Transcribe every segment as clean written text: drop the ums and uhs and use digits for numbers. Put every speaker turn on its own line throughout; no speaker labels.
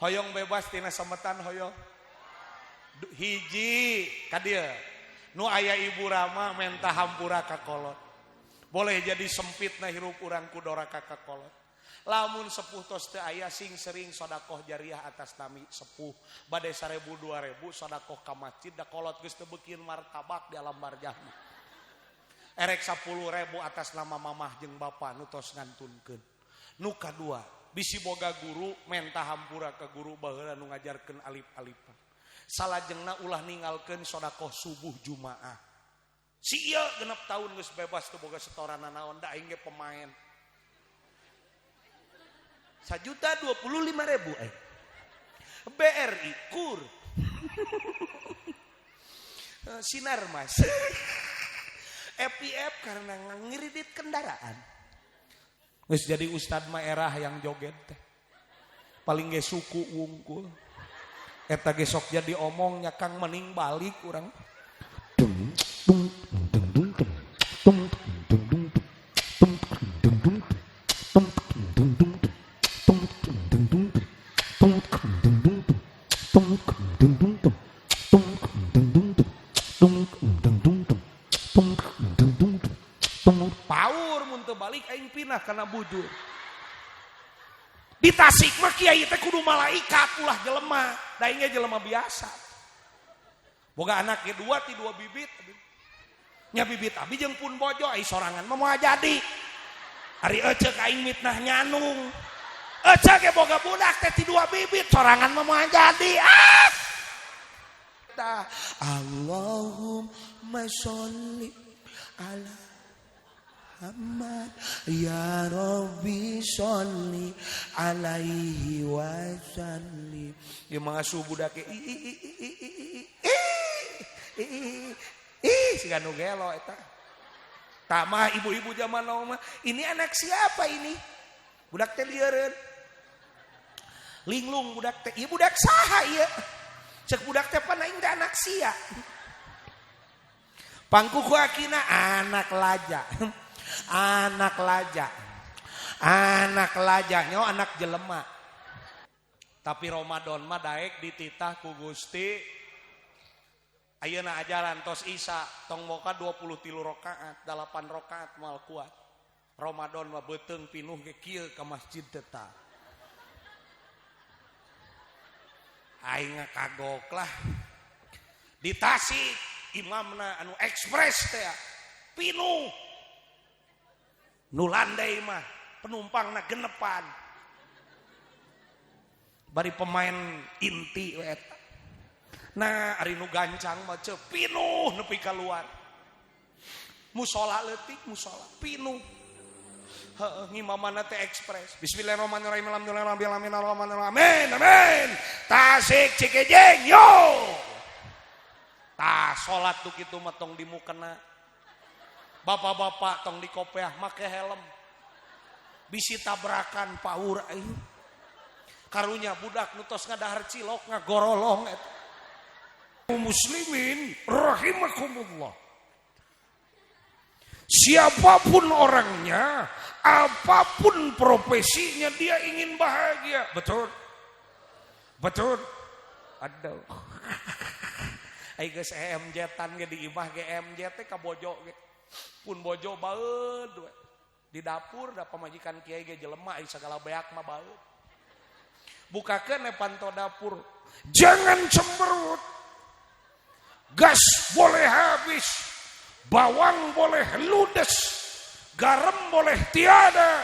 Hoyong bebas tina semetan hoyong. Hiji ka dieu. Nu aya Ibu Rama menta hampura ka kolot. Boleh jadi sempitna hirup urang ku doraka ka kolot. Lamun sepuh tos teu aya sing sering sedekah jariah atas nami sepuh. Bade 1000 2000 sedekah ka masjid da kolot geus teu beukeun martabak di alam barjah. Erek 10.000 atas nama mamah jeung bapa nu tos ngantunkeun. Nu kadua, bisi boga guru menta hampura ka guru baheula nu ngajarkeun alif-alifan. Salajengna ulah ninggalkeun sedekah subuh Jumaah. Si ieu 6 tahun geus bebas teu boga setoran naon da aing ge pemain. 1.025.000 BRI kur. Sinar Mas. FIF karena ngiridit kendaraan. Geus jadi ustad mah erah yang joget teh. Paling ge suku wungkul. Eta ge sok jadi omongnya Kang mending balik urang. Paur mun teu balik aing pinah kana bujur. Di Tasik mah kiai teh kudu malaikat ulah jelema, da aing ge jelema biasa. Boga anak ge 2 ti 2 bibit. Nya bibit abi jeung pun bojo ai sorangan mah moal jadi. Ari eceuk aing mitnah nyanung. Eceuk ge boga budak teh ti 2 bibit sorangan mah moal jadi. Allahumma sholli ala Muhammad ya Rabbi sholli alaihi wasallim. Ieu mah asuh budak ge siga nu gelo eta. Tah mah ibu-ibu zaman now mah ini anak siapa ini? Budak teh lieureun. Linglung budak teh. Ieu budak saha ieu? Cek budak teh pan aing teh anak sia. Pangkuku akina anak laja. Anak laja. Anak laja nyo anak jelema. Tapi Ramadan mah daek dititah ku Gusti. Ayeuna ajaran tos Isya tong moka 23 rakaat, 8 rakaat moal kuat. Ramadan mah beuteung pinuh ge kieu ka masjid teh. Aing kagok lah. Di Tasik imamna anu ekspres teh pinuh. Nu landai mah penumpangna genepan. Bari pemain inti we eta. Nah, ari nu gancang mah ceu pinuh nepi ka luar. Musola leutik musola pinuh. Heeh, ngimamana teh ekspres. Bismillahirrahmanirrahim. Alhamdulillahirabbil amin. Amin. Tasik Cikejeng yo. Tah salat tuh kitu mah tong dimukena. Bapak-bapak tong dikopeah make helm. Bisi tabrakan paur aing. Karunya budak nu tos ngadahar cilok ngagorolong eta. Muslimin rahimakumullah. Siapapun orangnya, apapun profesinya dia ingin bahagia. Betul? Betul? Aduh. Ai geus EMJ-tan ge di imah ge EMJ teh ka bojo ge. Pun bojo baeud we. Di dapur da pamajikan kiai ge jelema ai sagala beak mah baeud. Bukakeun panto dapur. Jangan cemberut. Gas boleh habis. Bawang boleh ludes, garam boleh tiada,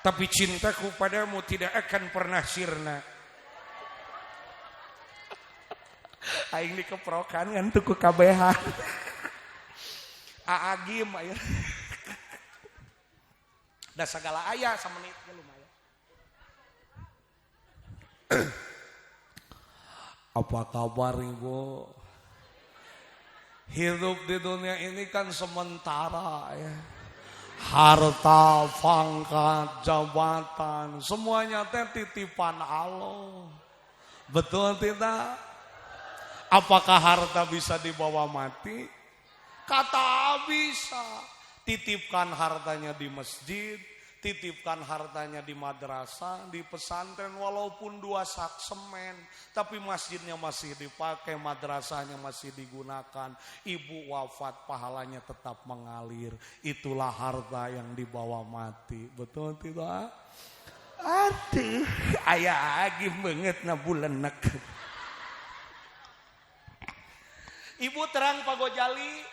tapi cintaku padamu tidak akan pernah sirna. Aing dikeprokan kan tuku KBH. Aagim aya. Da sagala aya samenit ge lumayan. Apa kabar Ibu? Hidup di dunia ini kan sementara ya. Harta, pangkat, jabatan, semuanya teh titipan Allah. Betul tidak? Apakah harta bisa dibawa mati? Kata bisa. Titipkan hartanya di masjid, titipkan hartanya di madrasah, di pesantren, walaupun 2 sak semen, tapi masjidnya masih dipakai, madrasahnya masih digunakan, ibu wafat, pahalanya tetap mengalir. Itulah harta yang dibawa mati. Betul tidak? Aduh, aya agi banget na bulenek. Ibu terang Pak Gojali,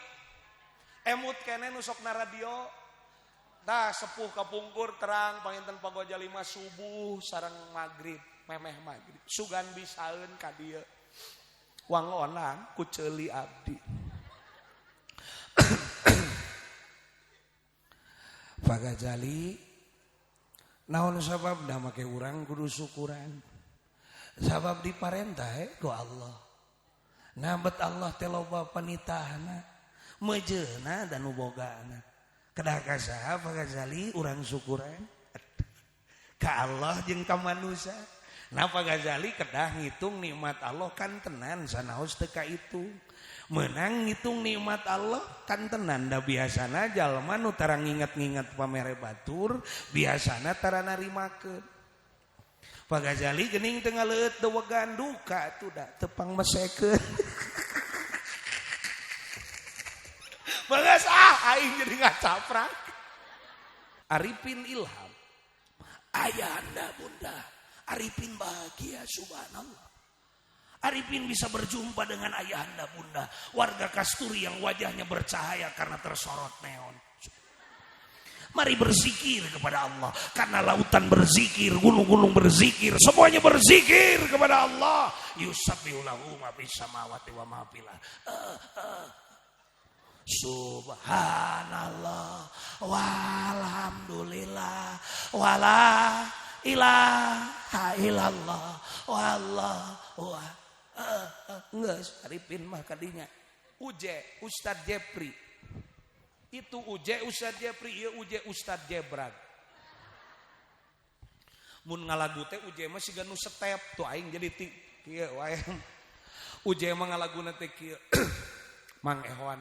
emut kene nusok na radio. Nah sepuh kapungkur terang panginten Pak Gojali mah subuh sareng maghrib, memeh maghrib. Sugan bisaeun ka dieu. Wangonang ku ceuli abdi. Pak Gojali, naon sababna make urang kudu syukuran? Sabab diparentah ku Allah. Nabet Allah teh loba panitahna, mejeuna dan ubogana. Kedah ka saha Pak Ghazali urang syukuran? Ka Allah jeung ka manusia. Nah Pak Ghazali kedah ngitung nikmat Allah kan tenan sanaos teu ka itu. Meunang ngitung nikmat Allah kan tenan da biasana jalma nu tara nginget-nginget pamere batur, biasana tara narimakeun. Pak Ghazali geuning teu ngaleut dewegan duka atuh da tepang mesekeun. Bagas aing jadi ngacaprak. Arifin ilham. Ayahanda bunda, Arifin bahagia subhanallah. Arifin bisa berjumpa dengan ayahanda bunda, warga Kasturi yang wajahnya bercahaya karena tersorot neon. Mari berzikir kepada Allah, karena lautan berzikir, gunung-gunung berzikir, semuanya berzikir kepada Allah. Yusabbihu lahu ma fis samawati wa ma fil Subhanallah walhamdulillah wala ilaha illallah wallahu geus Arifin mah kadinya Uje Ustadz Jepri itu Uje Ustadz Jepri ieu Uje Ustadz Jebran mun ngalagu teh Uje mah siga nu setep tuh aing jadi kieu wae Uje mah ngalaguna teh kieu Mang Ehwan.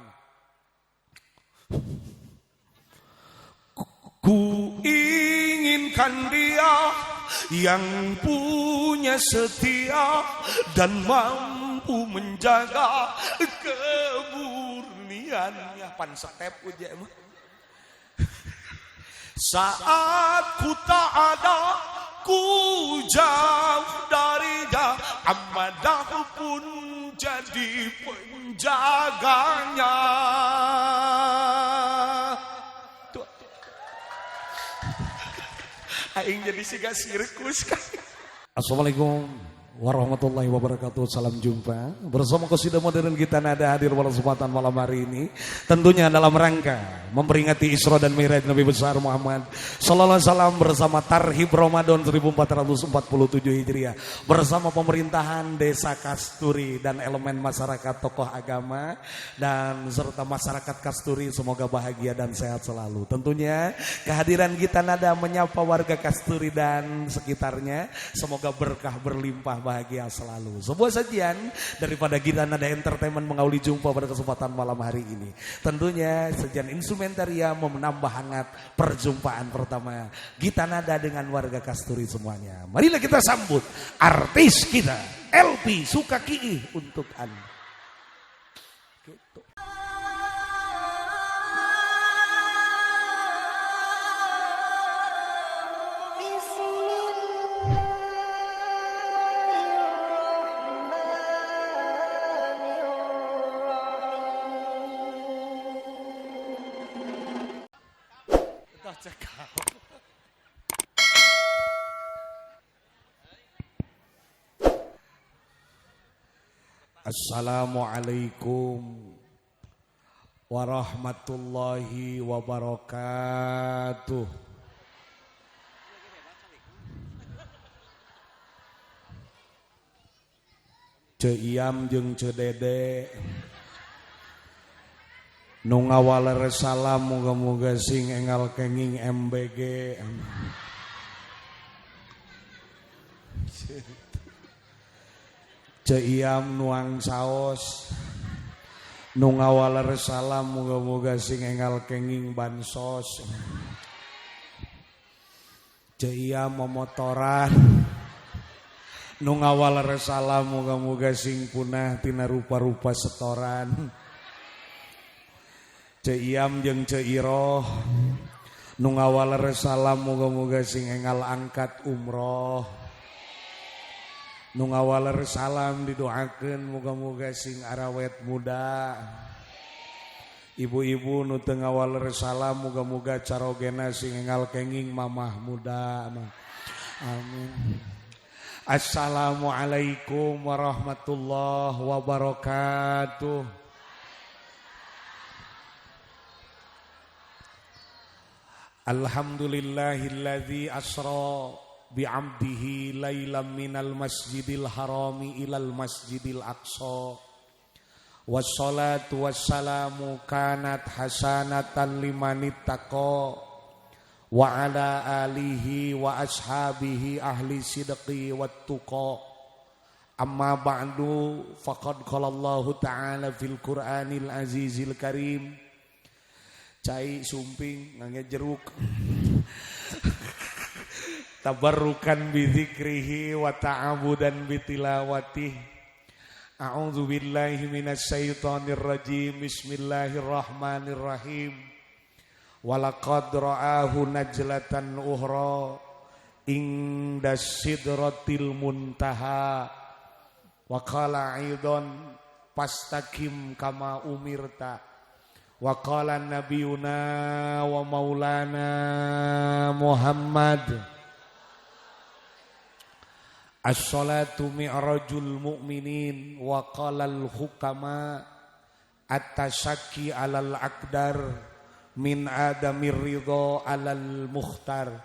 Ku inginkan dia yang punya setia dan mampu menjaga kemurniannya. Pan setep Uje mah. Saat ku tak ada, ku jauh darinya, Amadahu pun jadi penjaganya. Aing jadi siga sirkus kan. Assalamualaikum warahmatullahi wabarakatuh. Salam jumpa bersama Qasidah Modern Gita Nada hadir pada kesempatan malam hari ini. Tentunya dalam rangka memperingati Isra dan Mi'raj Nabi besar Muhammad sallallahu alaihi wasallam bersama Tarhib Ramadan 1447 Hijriah bersama pemerintahan Desa Kasturi dan elemen masyarakat, tokoh agama dan serta masyarakat Kasturi semoga bahagia dan sehat selalu. Tentunya kehadiran Gita Nada menyapa warga Kasturi dan sekitarnya semoga berkah berlimpah bahagia selalu. Sebuah sajian daripada Gita Nada Entertainment mengawali jumpa pada kesempatan malam hari ini. Tentunya sajian instrumentaria menambah hangat perjumpaan pertama Gita Nada dengan warga Kasturi semuanya. Marilah kita sambut artis kita LP Sukakii untuk Anda. Gitu. Assalamualaikum warahmatullahi wabarakatuh. Ce Iam jeung Ce Dede nu ngawaleres salam muga-muga sing engal kenging MBG. Ce Iam nuang saos nu ngawaleres salam muga-muga sing engal kenging bansos. Ceia momotoran nu ngawal resalam muga-muga sing punah tina rupa-rupa setoran. Ceiam jeung Ceiroh nu ngawal resalam muga-muga sing enggal angkat umroh. Nu ngawal resalam didoakeun muga-muga sing arawet muda. Ibu-ibu nu teu ngawal resalam muga-muga carogena sing enggal kenging mamah muda. Amin. Assalamualaikum warahmatullahi wabarakatuh. Alhamdulillahilladzi asra bi'abdihi lailam minal masjidil harami ilal masjidil aqsa. Wassalatu wassalamu kanat hasanatan limanittaqa wa ala alihi wa ashabihi ahli sidqi wattuqa. Amma ba'du faqad qala Allahu ta'ala fil Qur'anil azizil karim. Cai sumping ngangge jeruk. Tabarrukan bi dzikrihi wa ta'abudan bi tilawatihi. A'udzu billahi minasyaitonir rajim. Bismillahirrahmanirrahim. Walaqad ra'ahu najlatan ukhra inda sidratil muntaha. Wa qala aidan fastaqim kama umirta. Wa qala nabiyuna wa maulana Muhammad as-salatu mi'rajul mu'minin. Wa qalal hukama at-tasakki alal aqdar min adamir ridha alal mukhtar.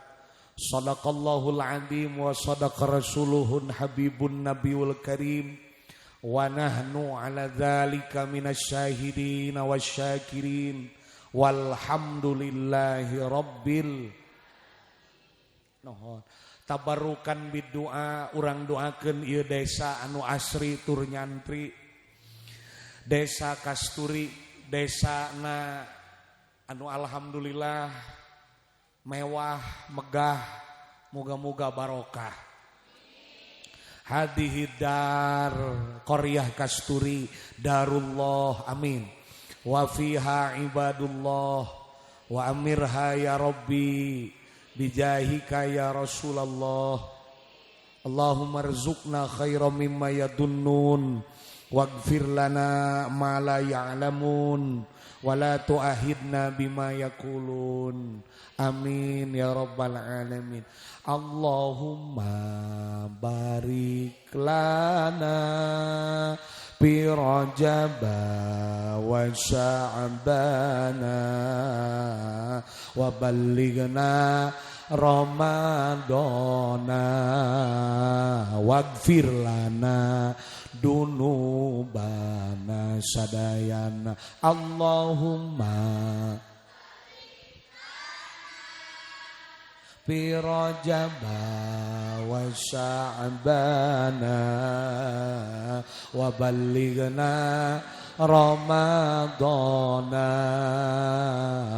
Sadaqallahul azim wa sadaqa rasuluhun habibun nabiyul karim. Wa nahnu ala dzalika minasyahidin wasyakirin. Walhamdulillahi rabbil alamin. Tabarukan bidoa urang doakeun ieu desa anu asri tur nyantri. Desa Kasturi, desana anu alhamdulillah mewah megah, moga-moga barokah. Hadihi dar qaryah Kasturi darullah amin. Wa fiha ibadullah wa amirha ya rabbi bijahika ya Rasulullah. Allahumma rzuqna khairan mimma yadunnun waghfir lana ma la ya'lamun wa la tu'ahidna bima yaqulun. Amin ya rabbal alamin. Allahumma barik lana fi Rajaba wa Sya'bana wa ballighna Ramadana waghfir lana dunubana sadayana. Allahumma fi Rajaba wa Sya'bana wa ballighna Ramadana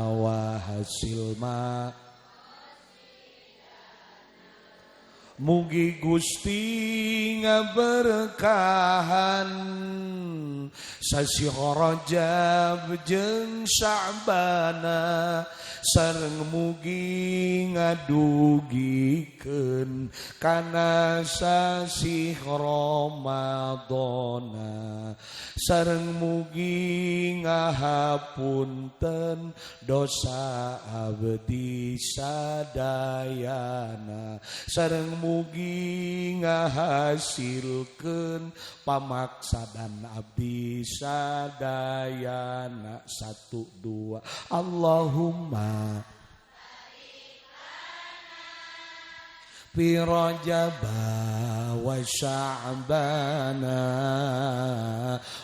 wa hasil ma. Mugi Gusti ngaberkahan sasi Rajab jeung Sya'bana sareng mugi ngadugikeun kana sasi Ramadana sareng mugi ngahapunten dosa abdi sadayana sareng mugi ngahasilkeun pamaksadan abdi sadayana. 1 2 Allahumma fi Rajaba wa Sya'bana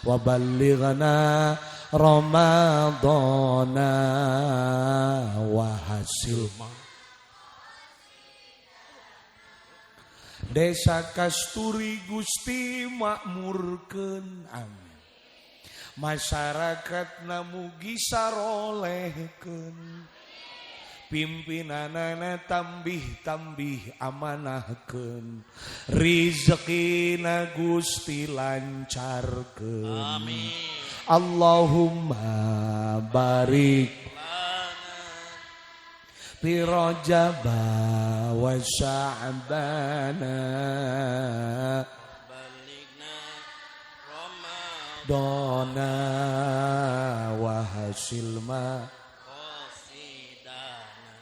wa ballighna Ramadana wa hasil Desa Kasturi Gusti makmurkeun amin. Masyarakat mugi sarolehkeun pimpinanana tambih amanahkeun rizekina Gusti lancarkeun
amin
Allahumma barik fi Rajaba wa Sya'bana
baligna Ramadan
dona wa hasilma
qasidana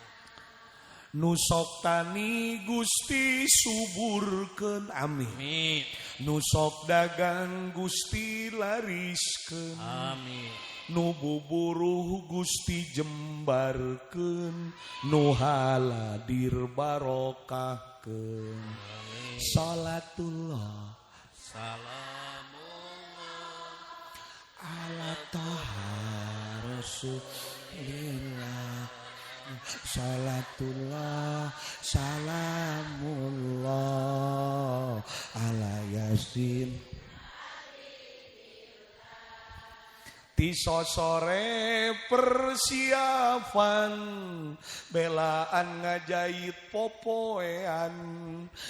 nusok tani Gusti suburkeun amin
amin
nusok dagang Gusti lariskeun
amin
nu buburuh Gusti jembarkeun nu haladir barokahkeun salatullah
salamullah
ala taha rasulillah salatullah salamullah ala yasin ti sosore persiapan belaan ngajait popoean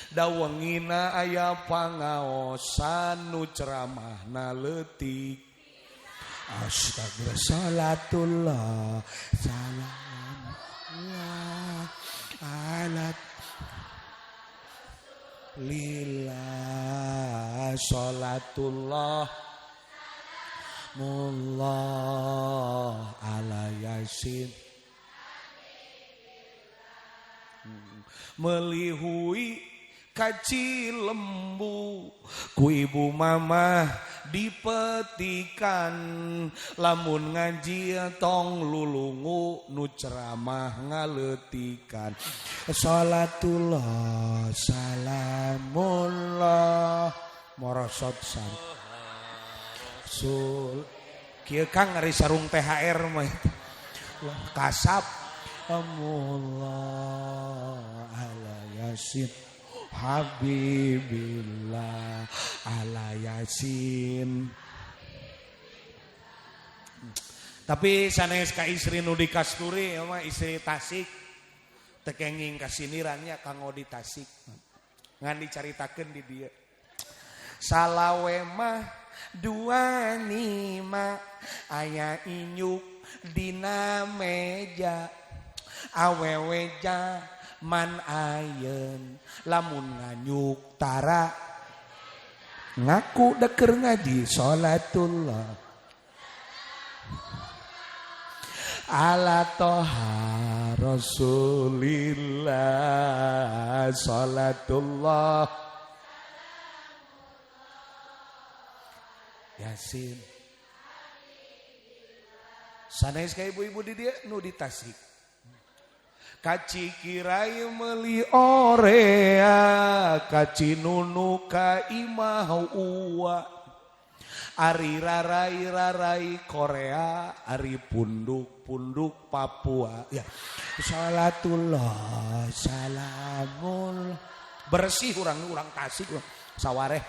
dawengina aya pangaosan nu ceramahna leutik astagfirullah salatullah salamullah ala lillah salatullah mullah ala yasin melihui kaci lembu ku ibu mama dipetikan lamun ngaji tong lulungu nu ceramah ngaleutikan salatullah salamullah morosot san sul kieu Kang ari sarung THR mah kasap amullah ala yasin habibillah ala yasin tapi sanes ka istri nu di Kasturi mah istri Tasik tekenging kasinirannya kanggo di Tasik ngan dicaritakeun di dieu salawe mah dua nima aya inyuk dina meja awewe man ayeun lamun nganyuk tara ngaku deker ngaji salatullah ala toha rasulillah salatullah Yasin sanes ka ibu-ibu di dia nu di Tasik kaci kirai meuli orea kaci nunu ka imah uwa ari rarai Korea ari punduk Papua ya salatullah salamul bersih urang Tasik sawareh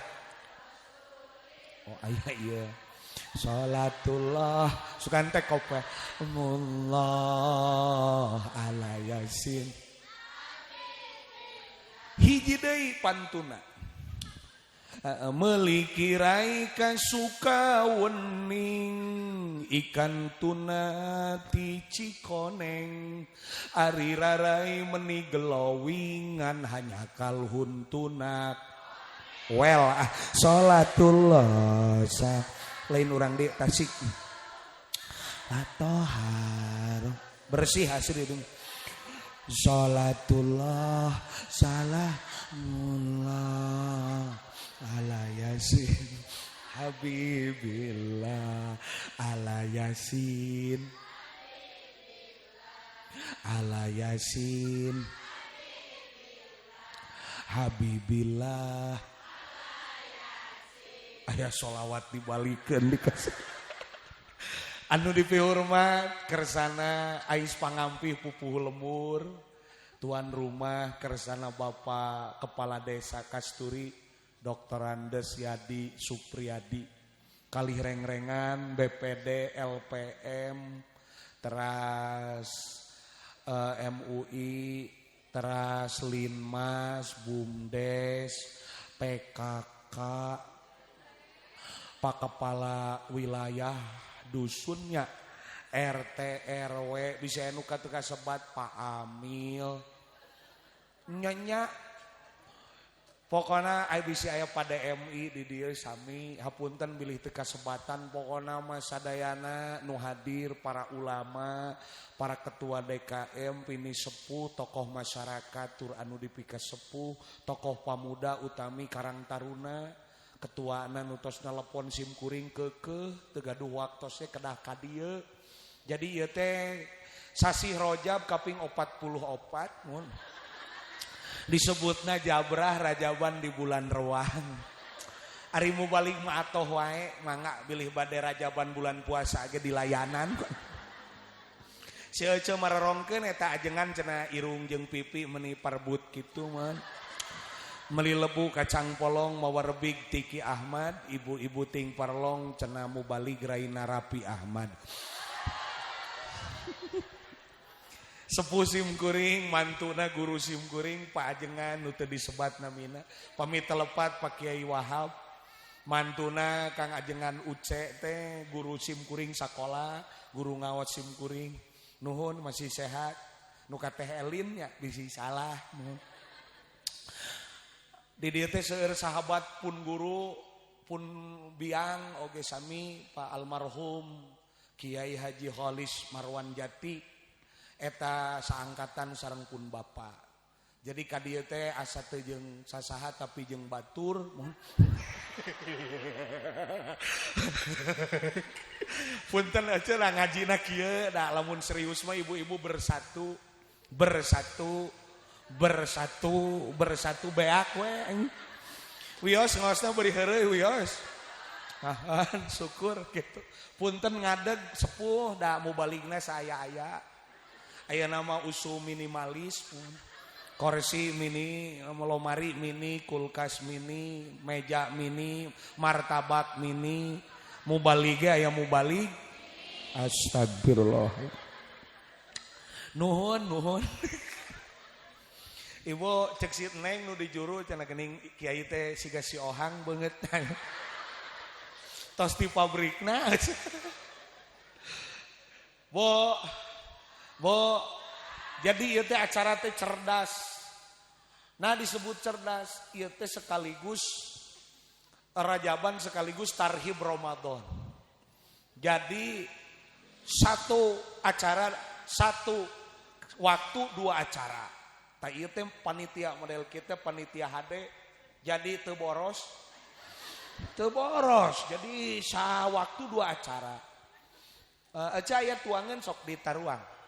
oh ayah iya salatullah sukan teh kope mullah ala yasin hiji deui pantuna meuli kirai ka sukawening ikan tuna ti Cikoneng ari rarai meni gelowingan hanya kalhun tunak well salatullah lain orang di Tasik atohar bersih asli itu salatullah salamullah ala yasin habibillah ala yasin habibillah aya sholawat dibalikeun dikasih anu dipihormat kersana ais pangampih pupuh lemur tuan rumah kersana Bapak Kepala Desa Kasturi Dr. Andes Yadi Supriyadi kalih reng-rengan BPD LPM teras MUI, teras Linmas, BUMDes, PKK, Pak Kepala Wilayah dusunnya, RT RW bisa anu kateu kasebat Pak Amil. Nya pokona bisa aya pada MI di dieu sami hapunten bilih teu kasebatan pokona mah sadayana nu hadir para ulama, para ketua DKM, pini sepuh, tokoh masyarakat tur anu dipika sepuh, tokoh pamuda utami Karang Taruna, ketuana nu tos nelepon sim kuring keukeuh teu gaduh waktosna kedah ka dieu. Jadi ieu teh sasih Rajab kaping 44 mun disebutna Jabrah Rajaban di bulan Rewang. Ari mubalik mah atoh wae mangga bilih bade Rajaban bulan puasa ge dilayanan. Si Ece mararongkeun eta ajengan cenah irung jeung pipi meuni parbut kitu man. Meli lebu kacang polong mawa rebig Tiki Ahmad, ibu-ibu ting parlong cenah mubalik Raina Rapi Ahmad. Sepuh sim kuring, mantuna guru sim kuring, Pak Ajengan nu teu disebat namina. Pamit telepat Pak Kiai Wahab. Mantuna Kang Ajengan Uce teh guru sim kuring sakola, guru ngawat sim kuring. Nuhun masih sehat. Nu ka teh Elin nya bisi salah. Nuhun. Di dieu teh seueur sahabat pun guru pun biang oge sami Pak almarhum Kiai Haji Kholis Marwan Jati. Eta saangkatan sareng pun bapa. Jadi ka dieu teh asa teu jeung sasaha tapi jeung batur. Punten aja lah ngajina kieu da lamun serius mah ibu-ibu bersatu beak we. Wios ngosna beri heureuy wios. Syukur gitu. Punten ngadeg sepuh da mubaligna saya aya nama usul minimalis, kursi mini, lemari mini, kulkas mini, meja mini, martabak mini, mubalige aya mubalig. Astagfirullah. Nuhun. Ibu cek si Neng nu di juru cenah geuning kiai teh siga si Ohang beungeut. Tos di pabrikna. Bo, jadi ieu teh acara teh cerdas. Nah disebut cerdas, ieu teh sekaligus Rajaban sekaligus tarhib Ramadan. Jadi satu acara, satu waktu dua acara. Tah ieu teh panitia model kita panitia HD, jadi teu boros. Jadi sawaktu dua acara. Aca aya tuangan sok ditaruang.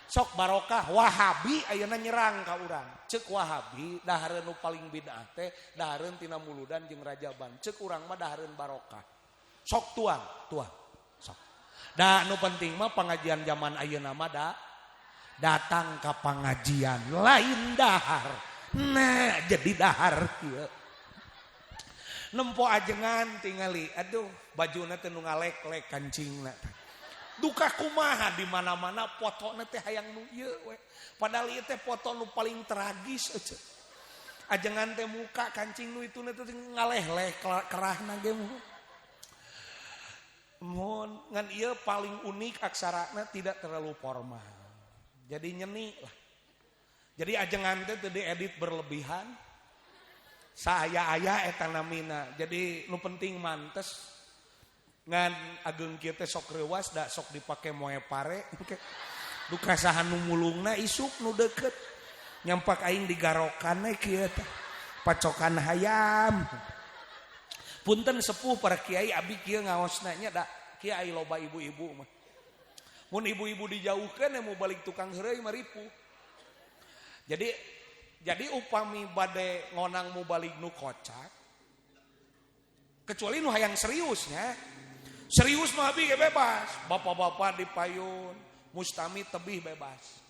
Sok barokah Wahabi ayeuna nyerang ka urang. Ceuk Wahabi dahareun nu paling bid'ah teh dahareun tina muludan jeung Rajaban. Ceuk urang mah dahareun barokah. Sok tuang. Sok. Da nu penting mah pengajian zaman ayeuna mah datang ka pengajian lain dahar. Nah, jadi dahar kieu. Nempo ajengan tingali, aduh bajuna teh nu ngalek-lek kancingna. Duka kumaha di mana-mana fotona teh hayang nu ieu we. Padahal ieu teh foto nu paling tragis aja. Ajengan teh muka kancing nu itu teh ngaleh-leh kerahna ge mohon ngan ieu paling unik aksarana tidak terlalu formal. Jadi nyeni lah. Jadi ajengan teh teu diedit berlebihan. Saaya-aya eta namina. Jadi nu penting mantes. Ngan ageung kieu teh sok reuwas da sok dipake moe pare. Duka saha nu mulungna isuk nu deukeut. Nyampak aing digarokan kieu teh. Pacokan hayam. Punten sepuh para kiai abi kieu ngaosna nya da kiai loba ibu-ibu mah. Mun ibu-ibu dijauhkeun mau balik tukang heureuy mah ripuh. Jadi upami bade ngonang mau balik nu kocak. Kecuali nu hayang seriusnya. Serius mah abi ge bebas. Bapak-bapak di payun, mustami tebih bebas.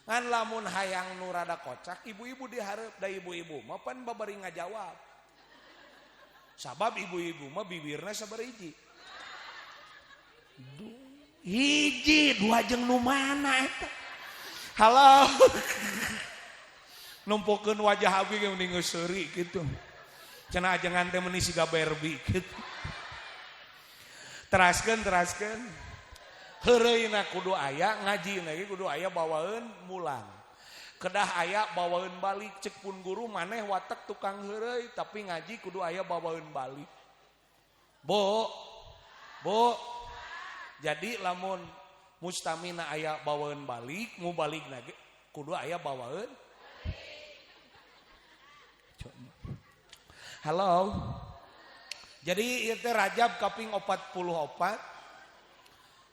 Ngan lamun hayang nu rada kocak, ibu-ibu dihareup da ibu-ibu mah pan babari ngajawab. Sabab ibu-ibu mah bibirna sabariji. Hiji, dua jeung nu mana eta? Halo. Numpukeun wajah abi ge mending seuri gitu. Cenah ajengan teh meuni siga Barbie gitu. Teraskeun. Heureuyna kudu aya ngajina ge kudu aya bawaeun mulang. Kedah aya bawaeun balik cek pun guru maneh watek tukang heureuy tapi ngaji kudu aya bawaeun balik. Bu. Jadi lamun mustamina aya bawaeun balik, mu balikna ge kudu aya bawaeun. Halo. Jadi ieu teh Rajab kaping 44.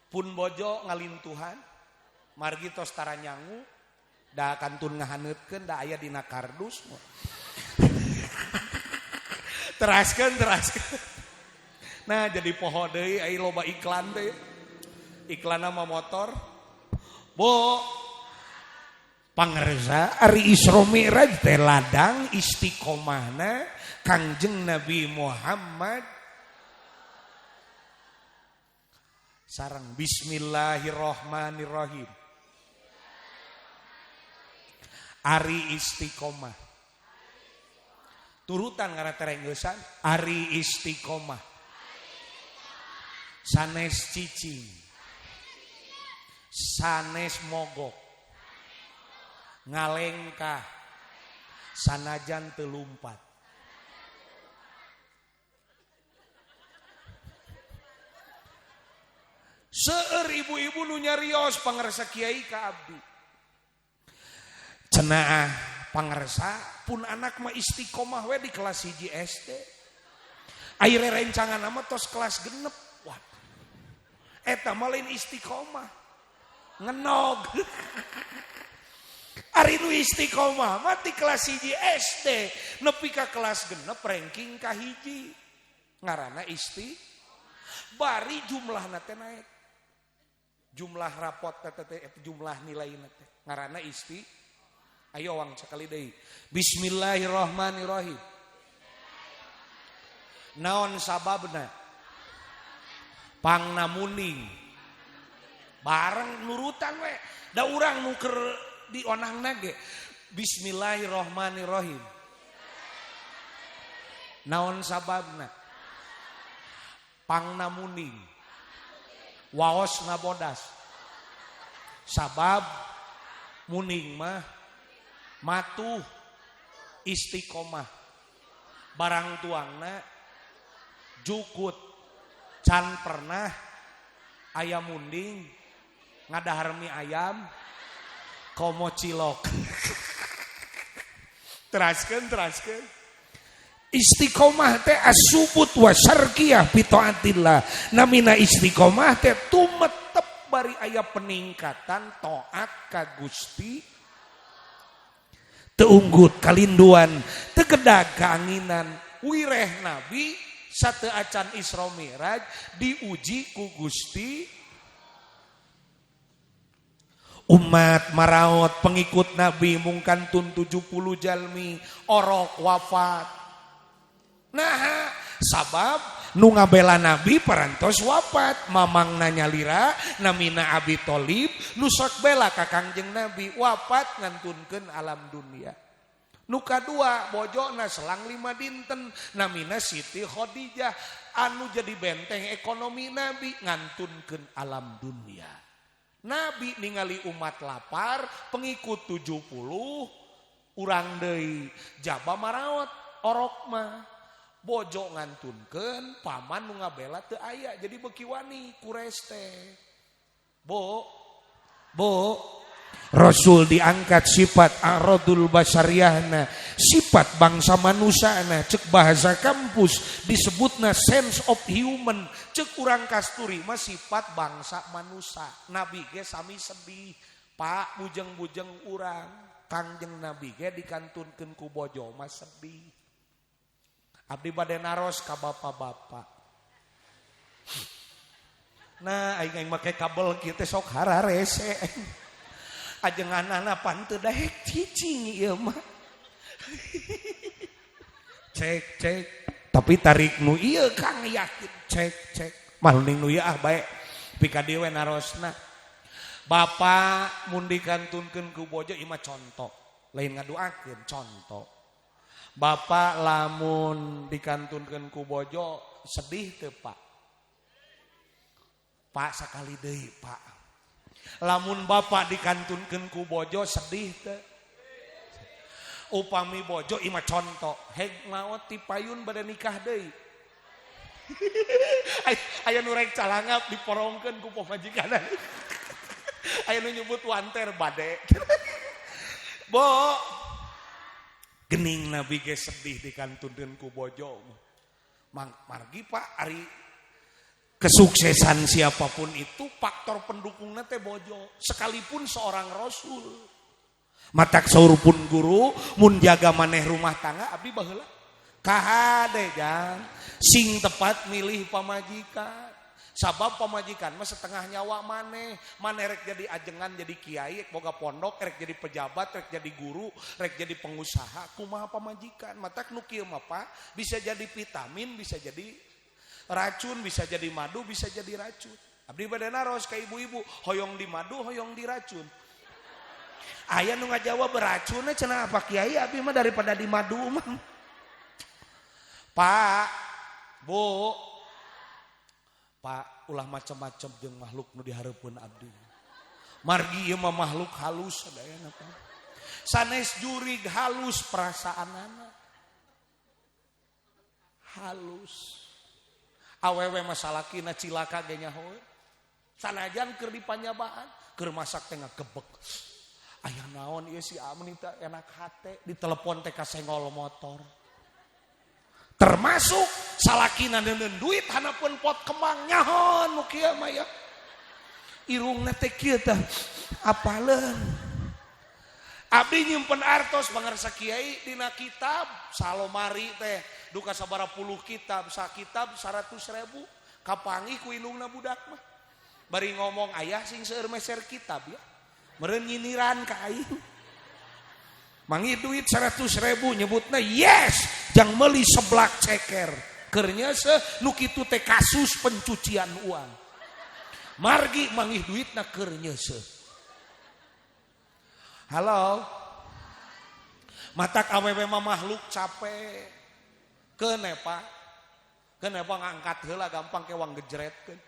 Pun bojo ngalintuhan. Margi tos tara nyangu. Da kantun ngahaneutkeun da aya dina kardus. Teraskeun. Nah jadi poho deui aya loba iklan teh. Iklanna mah motor. Bu. Pangarsa Ari Isra Mi'raj teh ladang istiqomahna Kangjeng Nabi Muhammad. Sareng bismillahirrahmanirrahim. Ari istiqomah. Turutan karena terenggesan. Ari istiqomah. Sanes cicing. Sanes mogok. Ngalengkah. Sanajan telumpat. Seueur ibu-ibu nu nyarios pangarsa kiai ka abdi. Cenah pangarsa pun anak mah istiqomah we di kelas 1 SD. Ayeuna rencangan mah tos kelas 6. Waduh. Eta mah lain istiqomah. Ngenog. Ari nu istiqomah mah di kelas 1 SD nepi ka kelas 6 ranking ka hiji. Ngaranna bari jumlahna teh naik. Jumlah rapot teh jumlah nilainya teh ngaranna ayo wang sekali deui. Bismillahirrahmanirrahim. Naon sababna? Pangna muning. Bareng nurutan we. Da urang nu keur dionangna ge. Bismillahirrahmanirrahim. Naon sababna? Pangna muning. Waosna bodas. Sabab muning mah matuh istiqomah. Barang tuangna jukut can pernah ayam munding ngadahar mie ayam komo cilok. Teraskeun. Istiqomah teh asubut wa syarqiyah bi taatillah. Namina istiqomah teh tumetep bari aya peningkatan taat ka Gusti. Teu unggut kalinduan, teu kedag kaanginan. Wireh Nabi sateu acan Isra Mi'raj diuji ku Gusti. Umat maraot pengikut Nabi mungkantun 70 jalmi orok wafat. Nah, sabab nu ngabela Nabi parantos wafat. Mamangna nyalira namina Abi Tholib nu sok bela ka Kangjeng Nabi wafat ngantunkeun alam dunia. Nu kadua bojona selang 5 dinten namina Siti Khadijah anu jadi benteng ekonomi Nabi ngantunkeun alam dunia. Nabi ningali umat lapar pengikut 70 urang deui jaba maraot orok mah. Bojo ngantunkeun paman nu ngabela teu aya jadi beki wani kures teh. Bo Rasul diangkat sifat aradul basyariyahna, sifat bangsa manusana, cek bahasa kampus disebutna sense of human, cek urang kasturi mah sifat bangsa manusia. Nabi ge sami sedih, Pak bujeng-bujeng urang, Kangjeng Nabi ge dikantunkeun ku bojo mah sedih. Abdi bade naros ka bapak-bapak. Nah, aing make kabel kieu teh sok hararese. Ajenganana pan teu daek cicing ieu mah. Cek. Tapi tarik nu ieu Kang yakin cek. Mah ning nu ieu bae. Pika dieu narosna. Bapak mun dikantunkeun ku bojo ima contoh, lain ngaduakeun contoh. Bapak lamun dikantunkeun ku bojo sedih teu Pak? Pak sakali deui Pak. Lamun bapak dikantunkeun ku bojo sedih teu? Upami bojo ima contoh, heg maot ti payun bade nikah deui. Aya nu rek calangap diporongkeun ku pamajikanna. Aya nu nyebut wanter bade. Bo, gening nabi ge sedih dikantunkeun ku bojo. Margi Pak ari kesuksesan siapapun itu faktor pendukungnya teh bojo, sekalipun seorang rasul. Matak saur pun guru mun jaga maneh rumah tangga abdi baheula. Kahade jang sing tepat milih pamajikan. Sabab pamajikan mah setengah nyawa maneh rek jadi ajengan jadi kiai, boga pondok, rek jadi pejabat, rek jadi guru, rek jadi pengusaha, kumaha pamajikan. Matak nu kieu mah Pak bisa jadi vitamin, bisa jadi racun, bisa jadi madu, bisa jadi racun. Abdi bade naros ka ibu-ibu, hoyong di madu, hoyong di racun. Aya nu ngajawab beracun cenah apa kiai abdi mah daripada di madu mah. Pak, Bu, Pak ulah macam-macam jeung makhluk nu dihareupeun abdi. Margi ieu mah makhluk halus sadayana Pak. Sanes jurig halus perasaanana. Halus. Awewe masalakina cilaka ge nyaho. Sanajan keur dipanyabaan, keur masak teh ngagebek. Aya naon ieu si Amin teh enak hate, ditelepon teh ka senggol motor. Termasuk salakina neuneun duit hanapeun pot kembang nyahon nu kieu mah ya. Irungna teh kieu teh apaleun. Abdi nyimpen artos pangarsa kiai dina kitab salomari teh duka sabaraha puluh kitab, sakitab 100.000 kapanggih ku indungna budak mah. Bari ngomong ayah sing seueur meser kitab ya. Meureun nyiniran ka aing. Mangi duit 100.000 nyebutna yes, jang meuli seblak ceker. Keur nyeuseuh nu kitu teh kasus pencucian uang. Margi mangi duitna keur nyeuseuh. Halo. Matak awewe mah makhluk capek. Keune Pak. Keune Pak ngangkat heula gampang kewang gejretkeun.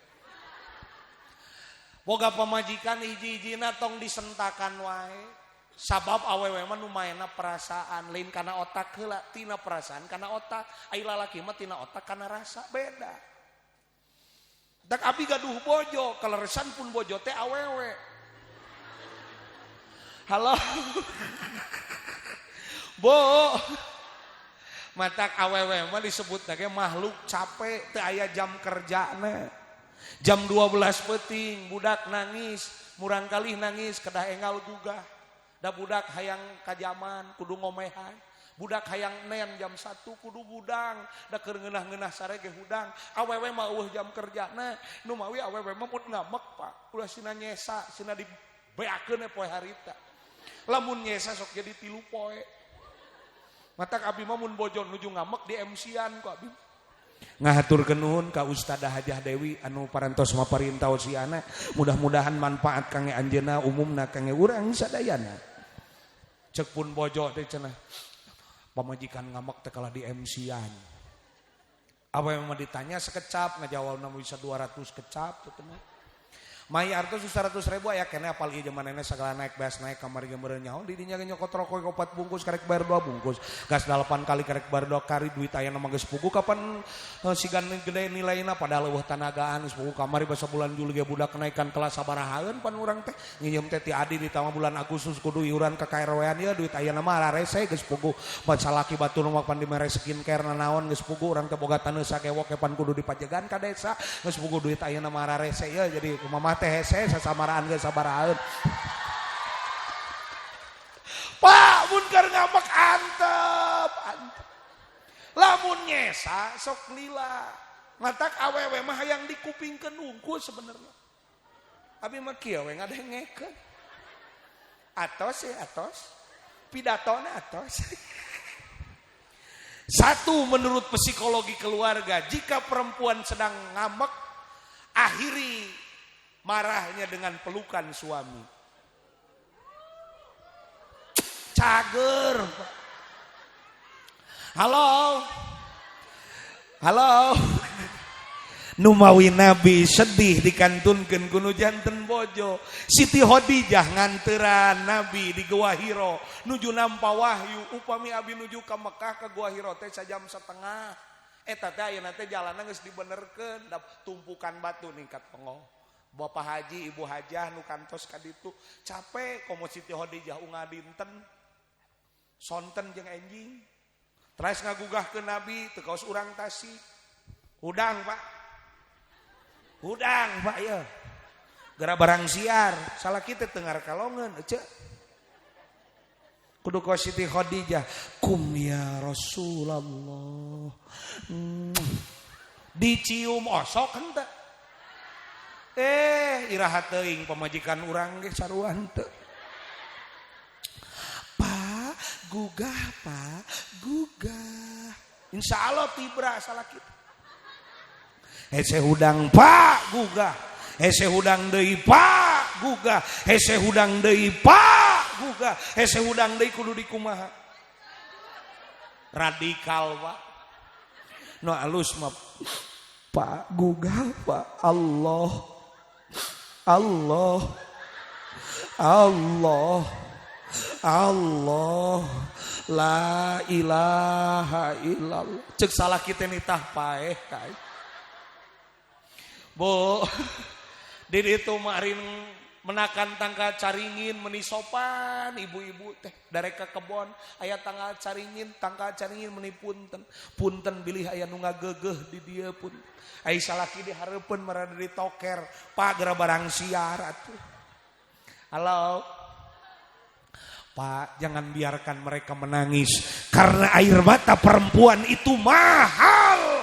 Boga pamajikan hiji-hijina tong disentakan wae. Sabab awewe mah nu maena perasaan lain kana otak heula, tina perasaan kana otak. Ai lalaki mah tina otak kana rasa beda. Dak abdi gaduh bojo, kaleresan pun bojo teh awewe. Halo. Bo. Matak awewe mah disebut ge makhluk capek teu aya jam kerjana. Jam 12 peuting budak nangis, murang kalih nangis kedah enggal gugah. Da budak hayang kajaman kudu ngomehan. Budak hayang nen jam 1 kudu budang. Da keur ngeunah-ngeunah sare ge hudang. Awewe mah eueuh jam kerjana. Nu mawi awewe mah mun ngamek Pak. Ulah sina nyesa, sina dibeakeun poe harita. Lamun nyesa sok jadi 3 poe. Matak abdi mah mun bojo nuju ngamek di MC-an ku abdi. Ngahaturkeun nuhun ka Ustadzah Hajah Dewi anu parantos maparintaosiana, mudah-mudahan manfaat kangge anjeunna umumna kangge urang sadayana. Cek pun bojo teh cenah pamajikan ngamek teh kalah di MC-an. Apa yang mau ditanya sekecap ngajawabna bisa 200 kecap teh mah. Mai artos 100.000 aya keneh apal ieu zamanana sagala naik bas naik kamari ge meureun nyaho di dinya ge nyokot rokok 4 bungkus karek bayar 2 bungkus. Gas 8 kali karek bayar 2 kali duit aya na mah geus pugu kapan sigan gede nilaina padahal eueuh tanagaan geus pugu kamari basa bulan Juli ge budak kenaikan kelas sabarahaeun pan urang teh nginjem teh ti adi di tama bulan Agustus kudu iuran ka KRW-an ieu duit aya na mah rarese geus pugu baca laki batur mah pan dimere skincare na naon geus pugu urang teh boga taneusa gewok pan kudu dipajegan ka desa geus pugu duit aya na mah rarese ieu jadi kumaha teh hese sasamaraan ge sabaraeun. Pak mun keur ngamek antep. Lamun nyesa sok lila. Matak awewe mah hayang dikupingkeun unggul sebenarnya. Abi mah kieu we ngadengekeun. Atos ya atos. Pidatona atos. Satu menurut psikologi keluarga, jika perempuan sedang ngamek akhiri marahnya dengan pelukan suami. Cager. Halo. Halo. Numawi Nabi sedih dikantunkeun ku nu janten bojo. Siti Khadijah nganteran Nabi di Gua Hiro nuju nampa wahyu. Upami abi nuju ka Mekah ka Gua Hiro teh sajam setengah. Eta teh ayeuna teh jalanna geus dibenerkeun, tumpukan batu ningkat pengol. Bapak haji, ibu hajah nu kantos ka ditu capek komo Siti Khadijah ungah dinten. Sonten jeung enjing. Terus ngagugah ke Nabi teu kaos urang tasik. Udang, Pak. Udang, Pak ya. Gara barang siar, salah kita tengar kalongan ece. Kudu ka Siti Khadijah, kum ya Rasulullah. Dicium osok henteu. Iraha teuing pamajikan urang ge saruan teu. Gugah Pak, gugah. Insya Allah tibra salah kita. Hese hudang Pak, gugah. Hese hudang deui Pak, gugah. Hese hudang deui Pak, gugah. Hese hudang deui kudu dikumaha. Radikal Pak. No alus mah Pak, gugah Pak. Allah. Allah. Allah. Allah la ilaha illallah. Cek salah kita nitah paeh kai. Bu, di ditu marin menakan tangga caringin menisopan ibu-ibu teh dari ke kebon aya tangga caringin meni punten bilih aya nu ngagegeh di dieu pun. Ai salaki dihareupeun marada ditoker, Pak gara barang siar atuh. Halo. Pak, jangan biarkan mereka menangis karena air mata perempuan itu mahal.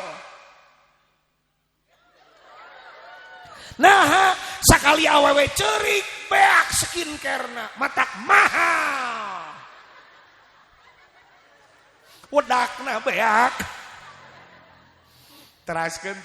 Nah, sakali awewe ceurik beak skincare-na matak mahal. Wedakna beak. Teraskeun.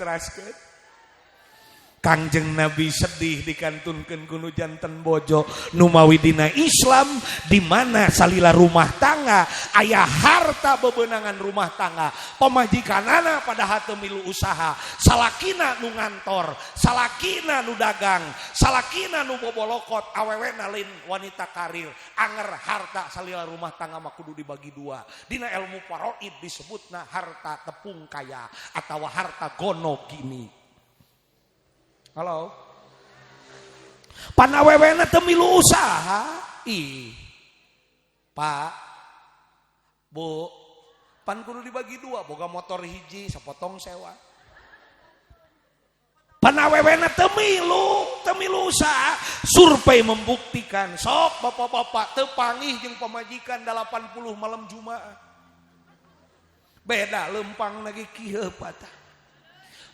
Kangjeng Nabi sedih dikantunkeun ku nu janten bojo numawi dina Islam di mana salila rumah tangga aya harta bebeunangan rumah tangga pamajikanana pada hateu milu usaha salakina nu ngantor salakina nu dagang salakina nu bobolokot awewena lain wanita karir anger harta salila rumah tangga mah kudu dibagi dua dina ilmu faraid disebutna harta tepung kaya atawa harta gono gini. Halo. Panawewena teu milu usaha. Pak. Bu, pan kudu dibagi dua, boga motor hiji sapotong sewa. Panawewena teu milu usaha. Survei membuktikan sok bapak-bapak teu panggih jeung pamajikan 80 malam Jumaah. Beda lempang lagi kieu patah.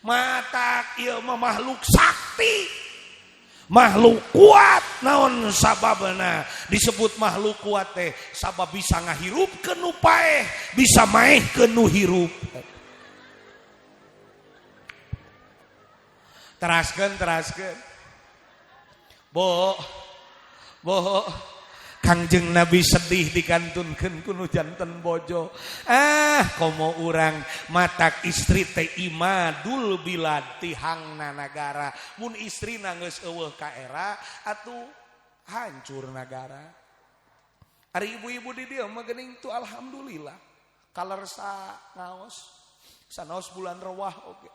Matak ieu mah makhluk sakti. Makhluk kuat naon sababna disebut makhluk kuat teh sabab bisa ngahirupkeun nu paeh, bisa maehkeun nu hirup. Teraskeun. Bo. Kangjeng Nabi sedih dikantunkeun ku nu janten bojo. Komo urang matak istri teh imadul bilad tihangna nagara. Mun istrina geus eueuh ka era atuh hancur nagara. Ari ibu-ibu di dieu mah geuning tu alhamdulillah. Kalersa ngaos. Sanaos bulan Rewah oge.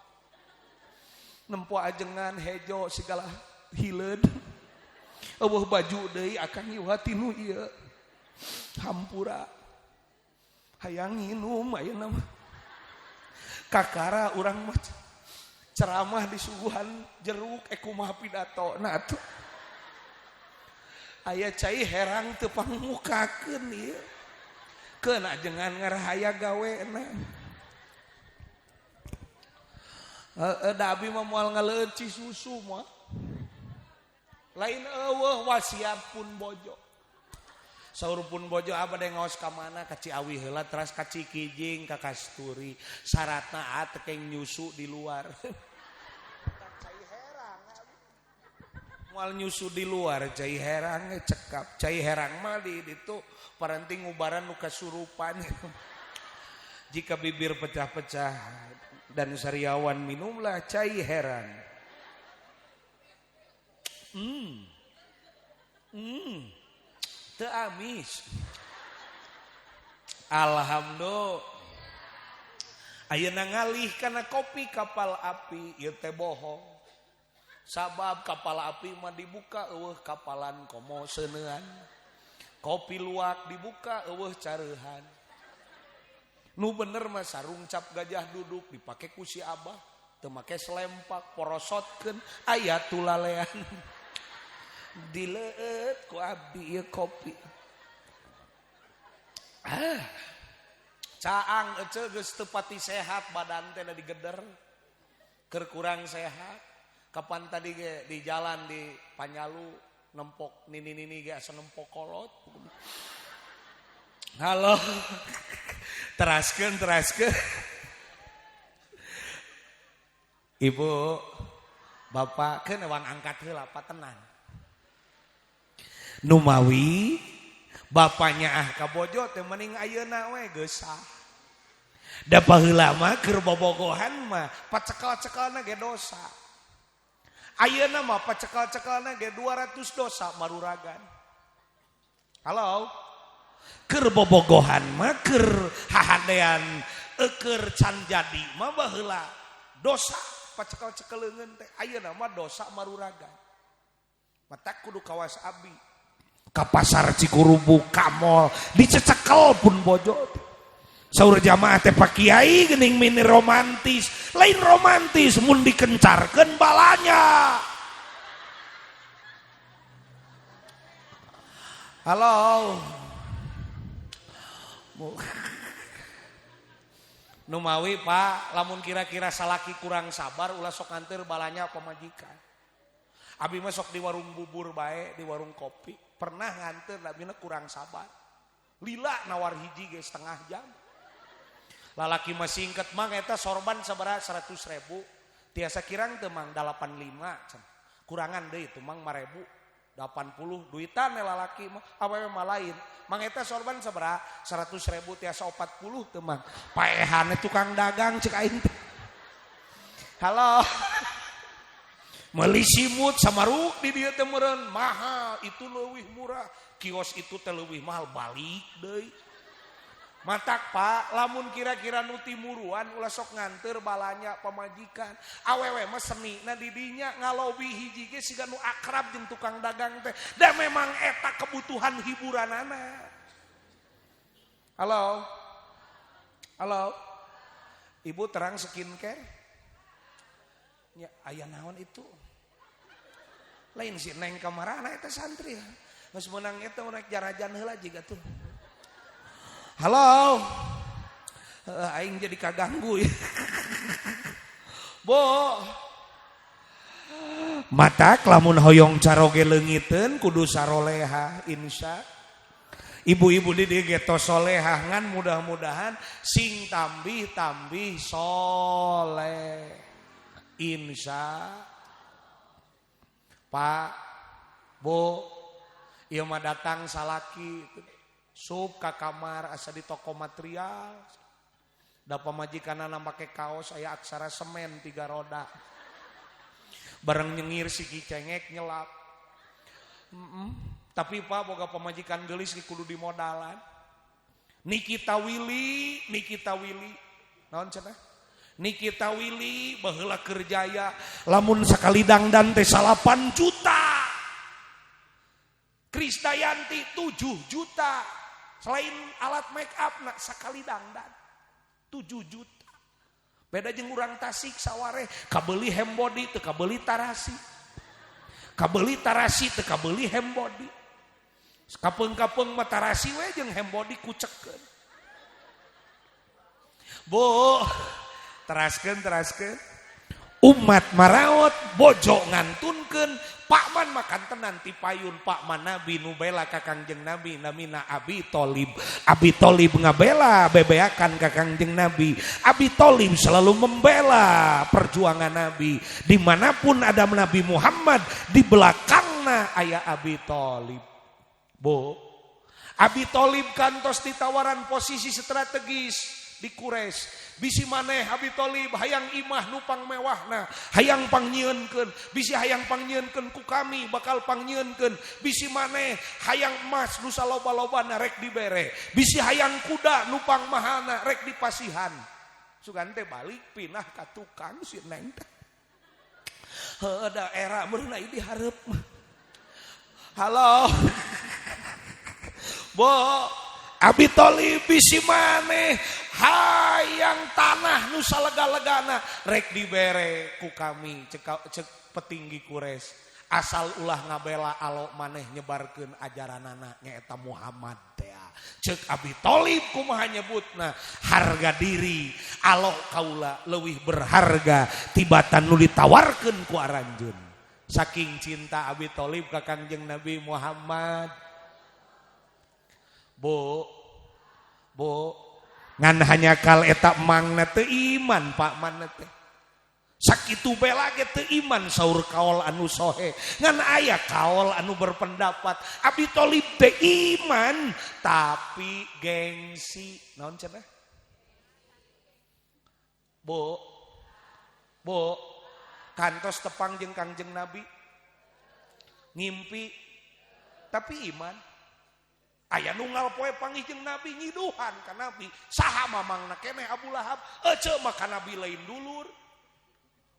Nempo ajengan hejo segala hileud. Eueuh baju deui akan iwati nu ieu. Hampura. Hayang nginum ayeuna mah. Kakara urang mah ceramah di suguhan jeruk kumaha pidatona atuh. Aya cai herang teu pangmukakeun ieu. Keun ajengan ngarahaya gawena. Da abi mah moal ngaleuci susu mah. Lain eueuh wasiat pun bojo. Saur pun bojo abade ngaos ka mana ka Ciawi heula teras ka Cikijing ka Kasturi. Syaratna teu keng nyusu di luar. Cai herang. Mal nyusu di luar cai herang cekap. Cai herang mah di itu parenting ngubaran nu kasurupan. Jika bibir pecah-pecah dan sariawan minumlah cai herang. Teu amis. Alhamdulillah. Ayeuna ngalih kana kopi kapal api ieu teh bohong. Sabab kapal api mah dibuka eueuh kapalan komo seunean. Kopi luwak dibuka eueuh careuhan. Nu bener mah sarung cap gajah duduk dipake ku si Abah, teu make selempak porosotkeun aya tulalean. Dileut ku abdi ieu kopi. Caang ece geus teu pati sehat badan teh da digeder. Keur kurang sehat. Kapan tadi ge di jalan di Panyalu nempok nini-nini ge asa nempok kolot. Halo. Teraskeun. Ibu, bapak keun ewang angkat heula patenang. Numawi bapaknya kabojo teh mending ayeuna we geus sah. Da paheula mah keur bobogohan mah pacekel-cekelna ge dosa. Ayeuna mah pacekel-cekelna ge 200 dosa maruragan. Halo. Keur bobogohan mah keur hahadean keur can jadi mah baheula dosa pacekel-cekeleungeun teh ayeuna mah dosa maruragan. Mata kudu kawas abi. Ka pasar Cikurubu ka mall dicecekel pun bojo. Saur jamaah teh Pak Kiai geuning mini romantis, lain romantis mun dikencarkeun balanya. Halo. Numawi Pak, lamun kira-kira salaki kurang sabar ulah sok nganteur balanya pamajikan. Abi mah sok di warung bubur bae, di warung kopi. Pernah nganteur abina kurang sabar. Lila nawar hiji ge setengah jam. Lalaki mah singket mah eta sorban sabaraha 100.000. Tiasa kirang teu mang 85 kurangan deui itu mang 5.000 80 duitan lalaki mah awewe mah lain. Mang eta sorban sabaraha 100.000 tiasa 40 teu mang. Paehane tukang dagang cek aing teh. Halo. Meuli simut samaruk di dieu teh meureun mahal, itu leuwih murah. Kios itu teh leuwih mahal balik deui. Matak Pak, lamun kira-kira nu timuruan ulah sok nganteur balanya pamajikan. Awewe mah senina di dinya ngalobi hiji ge siga nu akrab jeung tukang dagang teh. Da memang eta kebutuhan hiburanana. Halo. Halo. Ibu terang skincare? Ya, aya naon itu? Lain si Neng kamarana eta santri. Geus meunang eta urang jarajan heula jiga tuh. Halo. Aing jadi kaganggu ya. Bo. Matak lamun hoyong caroge leungiteun kudu saroleha insya. Ibu-ibu di dieu ge tos solehah ngan mudah-mudahan sing tambih soleh. Insya. Pak, Bu, ieu mah datang salaki sup ka kamar asa di toko material. Da pamajikanana make kaos aya aksara semen 3 roda. Bareng nyengir si Kicengek nyelap. Tapi Pak boga pamajikan geulis ge kudu dimodalan. Nikita Willy. Naon cenah? Nikita Willy baheula kerjaya lamun sakali dangdan teh 8 juta. Krisdayanti 7 juta. Selain alat make up nak sakali dangdan 7 juta. Beda jeung urang Tasik sawareh kabeuli hembody teu kabeuli tarasi. Kabeuli tarasi teu kabeuli hembody. Kapeung-kapeung mah tarasi we jeung hembody kucekeun. Bu, teraskeun. umat maraot bojo ngantunkeun pakman makan tenan ti payun pakman nabi nu bela ka Kangjeng Nabi namina Abi Tholib. Abi Tholib ngabela bebeakan ka Kangjeng Nabi. Abi Tholib selalu membela perjuangan Nabi. Dimanapun ada Nabi Muhammad di belakangna aya Abi Tholib. Bu, Abi Tholib kantos ditawaran posisi strategis di Quraisy. Bisi maneh Abi Tholib hayang imah nupang mewahna, hayang pangnyeunkeun, bisi hayang pangnyeunkeun ku kami bakal pangnyeunkeun, bisi maneh hayang emas nu saloba-lobana rek dibere, bisi hayang kuda nupang mahana rek dipasihan. Sugan teh balik pinah ka tukang si Neng teh. Heuh daerah meurna ieu dihareup. Halo. Bo, Abi Tholib bisi maneh hayang tanah nu salega-legana rek dibere ku kami cek petinggi Quraisy asal ulah ngabela alo maneh nyebarkeun ajaranana nyaeta Muhammad teh. Cek Abi Tholib kumaha nyebutna harga diri alo kaula leuwih berharga tibatan nu ditawarkeun ku aranjeun. Saking cinta Abi Tholib ka Kangjeng Nabi Muhammad. Bu ngan hanya kal eta mangna teu iman pak manna teh sakitu bela ge teu iman saur kaol anu sohe ngan aya kaol anu berpendapat Abi Tholib teh iman tapi gengsi naon cenah bu kantos tepang jeung Kangjeng Nabi ngimpi tapi iman. Aya nu ngalpoe panggih jeung Nabi nyiduhan ka Nabi. Saha mamangna keneh Abu Lahab? Ece mah ka Nabi lain dulur.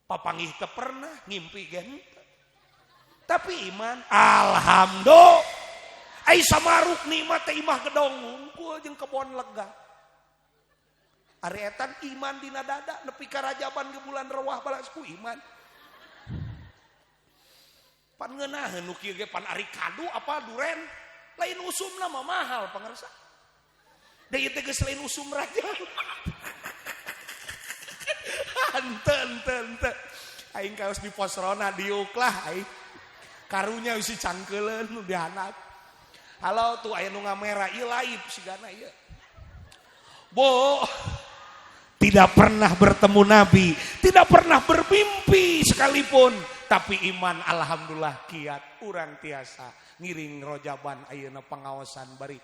Papanggih teu pernah ngimpi ge henteu. Tapi iman alhamdulillah. Ai samaruk nikmat teh imah gedong ngungkul jeung kebon lega. Ari etan iman dina dada nepi ka rajaban ke bulan Rewah balas ku iman. Pan ngeunaheun nu kieu ge pan ari kadu apa duren. Lain usumna mah mahal pangarsa. Da ieu teh geus lain usum raja. Henteu. Aing kaos di posrona diuk lah aing. Karunya isi cangkeuleun nu dihanap. Halo tuh aya nu ngamera ieu laib sigana ieu. Bo, tidak pernah bertemu Nabi, tidak pernah bermimpi sekalipun, tapi iman alhamdulillah kiat urang tiasa. Ngiring rojaban ayeuna pangaosan bari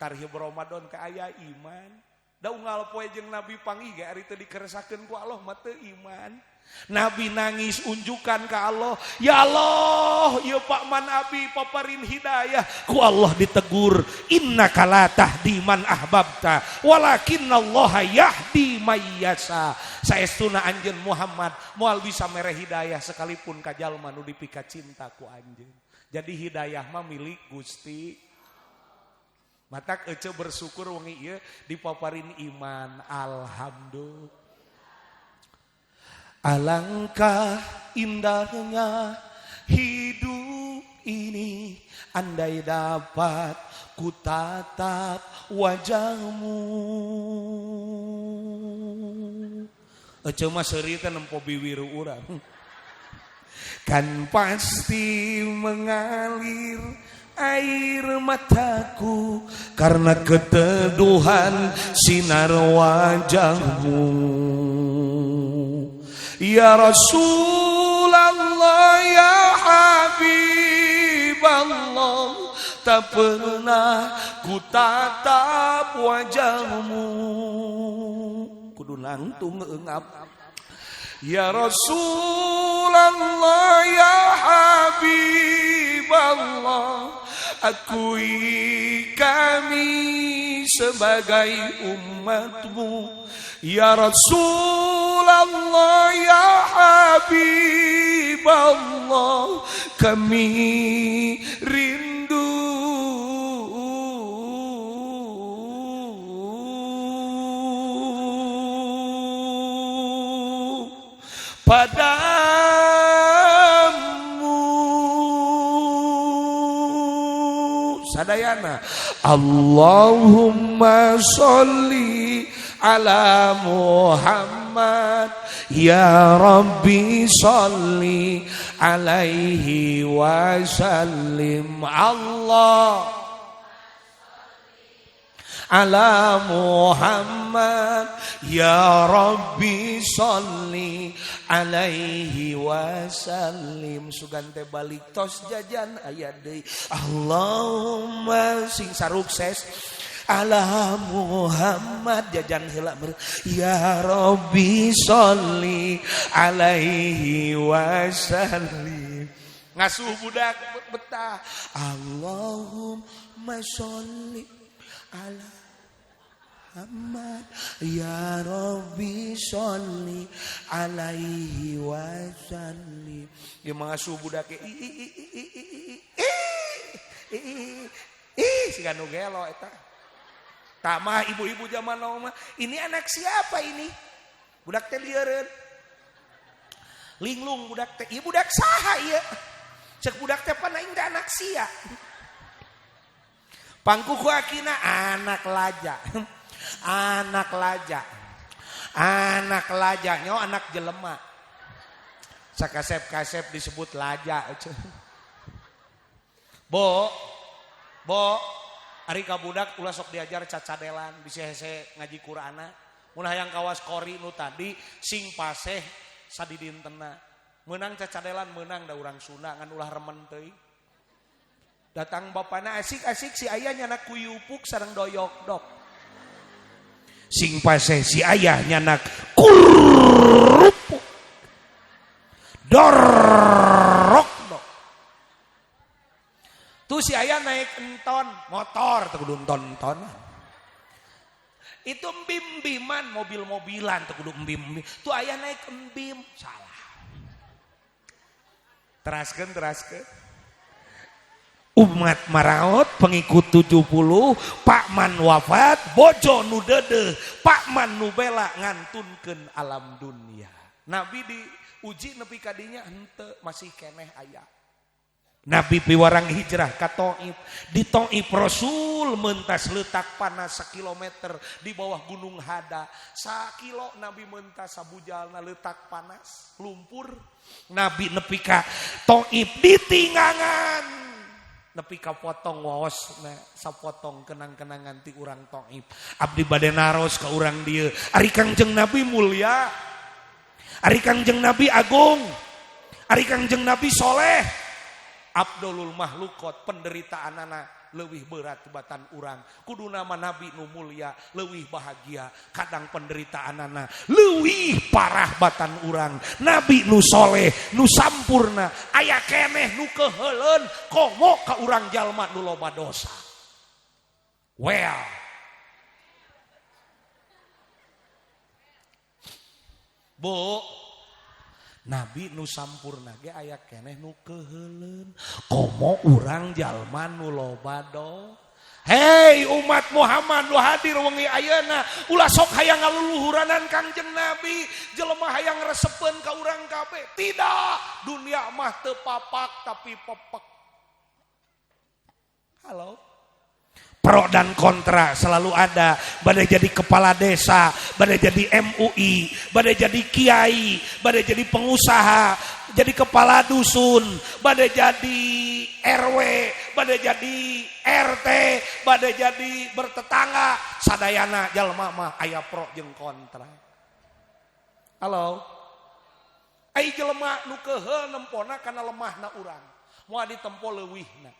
tarhib Ramadan ke aya iman. Da unggal poe jeung Nabi panggih ge ari teu dikeresakeun ku Allah mah teu iman. Nabi nangis unjukan ka Allah, ya Allah, ya Pak Man Abi paparin hidayah. Ku Allah ditegur, innaka la tahdi man ahbabta, walakinallaha yahdi may yasha. Saestuna anjeun Muhammad moal bisa mere hidayah sekalipun ka jalma nu dipika cinta ku anjeun. Jadi hidayah mah milik Gusti. Matak ece bersyukur wengi ieu dipaparin iman. Alhamdulillah. Alangkah indahnya hidup ini andai dapat ku tatap wajahmu. Ece mah seuri teh nempo biwiru urang. Kan pasti mengalir air mataku karena keteduhan sinar wajahmu. Ya Rasulullah ya Habiballah, tak pernah ku tatap wajahmu. Kudu nangtung eungap. Ya Rasulullah ya Habiballah, akui kami sebagai umatmu. Ya Rasulullah ya Habiballah, kami rindu padamu. Sadayana Allahumma sholli ala Muhammad Muhammad ya Rabbi sholli alaihi wasallim Allah ala Muhammad ya Rabbi sholli alaihi wasallim. Sugante balik tos jajan aya deui Allahumma sing sarukses ala Muhammad jajan heula ya Rabbi sholli alaihi wasallim. Ngasuh budak betah Allahumma sholli ala Muhammad ya Rabbi sholli alaihi wasallim. Ieu mangasuh budak siga nu gelo eta. Tah mah ibu-ibu zaman now mah ini anak siapa ini? Budak teh lieureun. Linglung budak teh. Ieu budak saha ieu? Ceuk budak teh pan aing teh anak sia. Pangkuku akina anak laja. Anak laja. Anak laja nyaho anak jelema. Sakasep-kasep disebut laja. Bo, ari ka budak ulah sok diajar cacadelan, bisi hese ngaji Qur'ana. Mun hayang kawas kori nu tadi sing paseh sadidintena. Meunang cacadelan meunang da urang Sunda ngan ulah remen teuing. Datang bapana asik-asik si ayah nyana kuyupuk sareng doyok-dok. Sing paseh si ayah nyana kurupuk. Dorok-dok. Tuh si ayah naik enton motor teu kudu enton-entonan. Itu embim-embiman mobil-mobilan teu kudu embim-embim. Tuh ayah naik embim salah. Teraskeun. Umat maraot pengikut 70 Pak Man wafat bojo nu deudeuh Pak Man nu bela ngantunkeun alam dunia. Nabi diuji nepi ka dinya henteu masih keneh aya. Nabi piwarang hijrah ka Thaif. Di Thaif Rasul mentas letak panas 1 kilometer di bawah gunung Hada. 1 kilo Nabi mentas sabujalna letak panas lumpur. Nabi nepi ka Thaif ditinggangan. Nepi ka potong waos sapotong kenang-kenangan ti urang Thaif. Abdi bade naros ka urang dieu. Ari Kangjeng Nabi mulia. Ari Kangjeng Nabi agung. Ari Kangjeng Nabi soleh. Abdulul Mahlukot penderitaanana leuwih berat tibatan urang. Kudu nama Nabi nu mulia leuwih bahagia. Kadang penderitaanana leuwih parah batan urang. Nabi nu soleh nu sampurna aya keneh nu keheuleun komo ka urang jalma nu loba dosa. Well, Bu, Nabi nu sampurna ge aya keneh nu keheuleun. Komo urang jalma nu loba dosa. Hei umat Muhammad nu hadir wengi ayeuna, ulah sok hayang ngaluluhuranan Kangjeng Nabi, jelema hayang resepeun ka urang kabeh. Tidak, dunia mah teu papak tapi pepek. Halo. Pro dan kontra selalu ada. Badai jadi kepala desa, badai jadi MUI, badai jadi kiai, badai jadi pengusaha, jadi kepala dusun, badai jadi RW, badai jadi RT, badai jadi bertetangga. Sadayana jalma mah aya pro jeung kontra. Halo. Ai jelema nu keheul nempona kana lemahna urang. Moal ditempo leuwihna.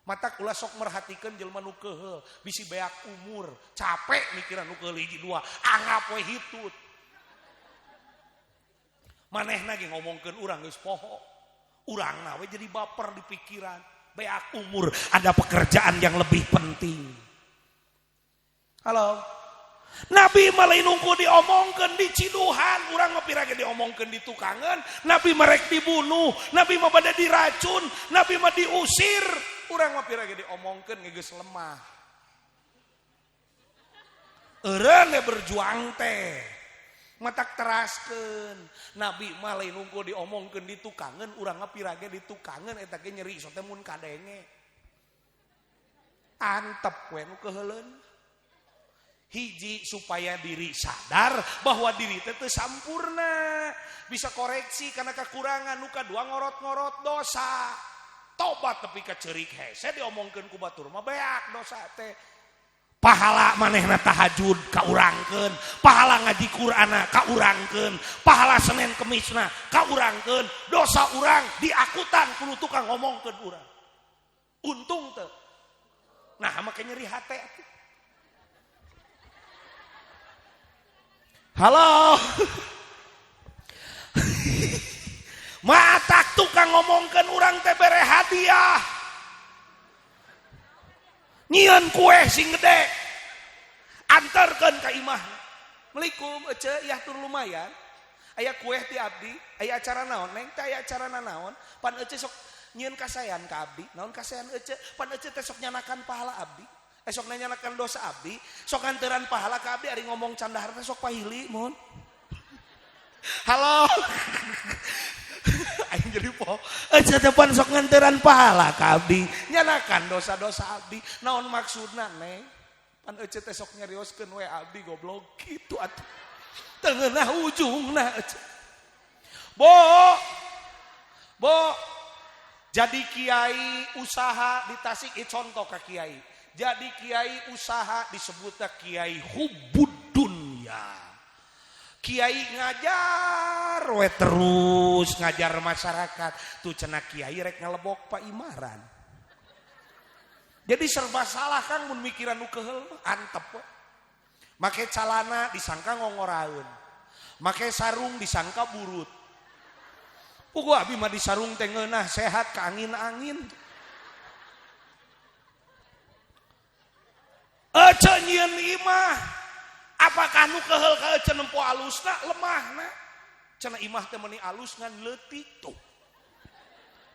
Matak ulah sok merhatikeun jelema nu keheul, bisi beak umur, capek mikiran nu keheul hiji dua, anggap we hitut. Manehna ge ngomongkeun urang geus poho. Urangna we jadi baper di pikiran, beak umur, ada pekerjaan yang lebih penting. Halo. Nabi malai nunggu diomongkeun di ciduhan, urang mah pirage diomongkeun di tukangan, Nabi merek dibunuh, Nabi mah bade diracun, Nabi mah diusir. Urang mah pirage diomongkeun geus lemah. Eureun we berjuang teh. Matak teraskeun. Nabi mah lain nunggu diomongkeun di tukangan, urang mah pirage di tukangan eta ge nyeri iso teh mun kadenge. Antep we nu keheuleun. Hiji supaya diri sadar bahwa diri teh teu sampurna, bisa koreksi karena kekurangan. Nu kadua ngorot-ngorot dosa, tobat tapi kecerik hese diomongkeun ku batur mah beak dosa teh. Pahala manehna tahajud kaurangkeun, pahala ngaji Qur'ana kaurangkeun, pahala Senin Kemisna kaurangkeun, dosa urang diakutan kudu tukang ngomongkeun urang. Untung teu. Nah make nyeri hate atuh. Halo. Matak tukang ngomongkeun urang teh bere hadiah. Nyieun kue sing gede. Antarkeun ka imah. Assalamualaikum ece yah tur lumayan. Aya kue ti abdi, aya acara naon? Neng teh aya acara naon? Pan ece sok nyieun kasayan ka abdi. Naon kasayan ece? Pan ece teh sok nyanakan pahala abdi. Sok nyanakan dosa abdi, sok nganteran pahala ka abdi ari ngomong candahar teh sok pahili mun. Halo. Aing jadi po. Ece teh pan sok nganteran pahala ka abdi, nyanakan dosa-dosa abdi. Naon maksudna, Neng? Pan ece teh sok nyarioskeun we abdi goblok kitu atuh. Teu ngeunah ujungna ece. Bo. Jadi kiai usaha di Tasik contoh ka kiai. Jadi kiai usaha disebutnya kiai hubbud dunya. Kiai ngajar we terus ngajar masyarakat. Tuh cenah kiai rek ngalebok paimaran. Jadi serba salah Kang mun mikiran nu keheul antep we. Make calana disangka ngongoraeun. Make sarung disangka burut. Pugu abi mah di sarung teh ngeunah sehat ka angin-angin. Ece nyieun imah. Apakah nu keheul ka ece nempo alusna lemahna? Cenah imah teh meuni alus ngan leutik tuh.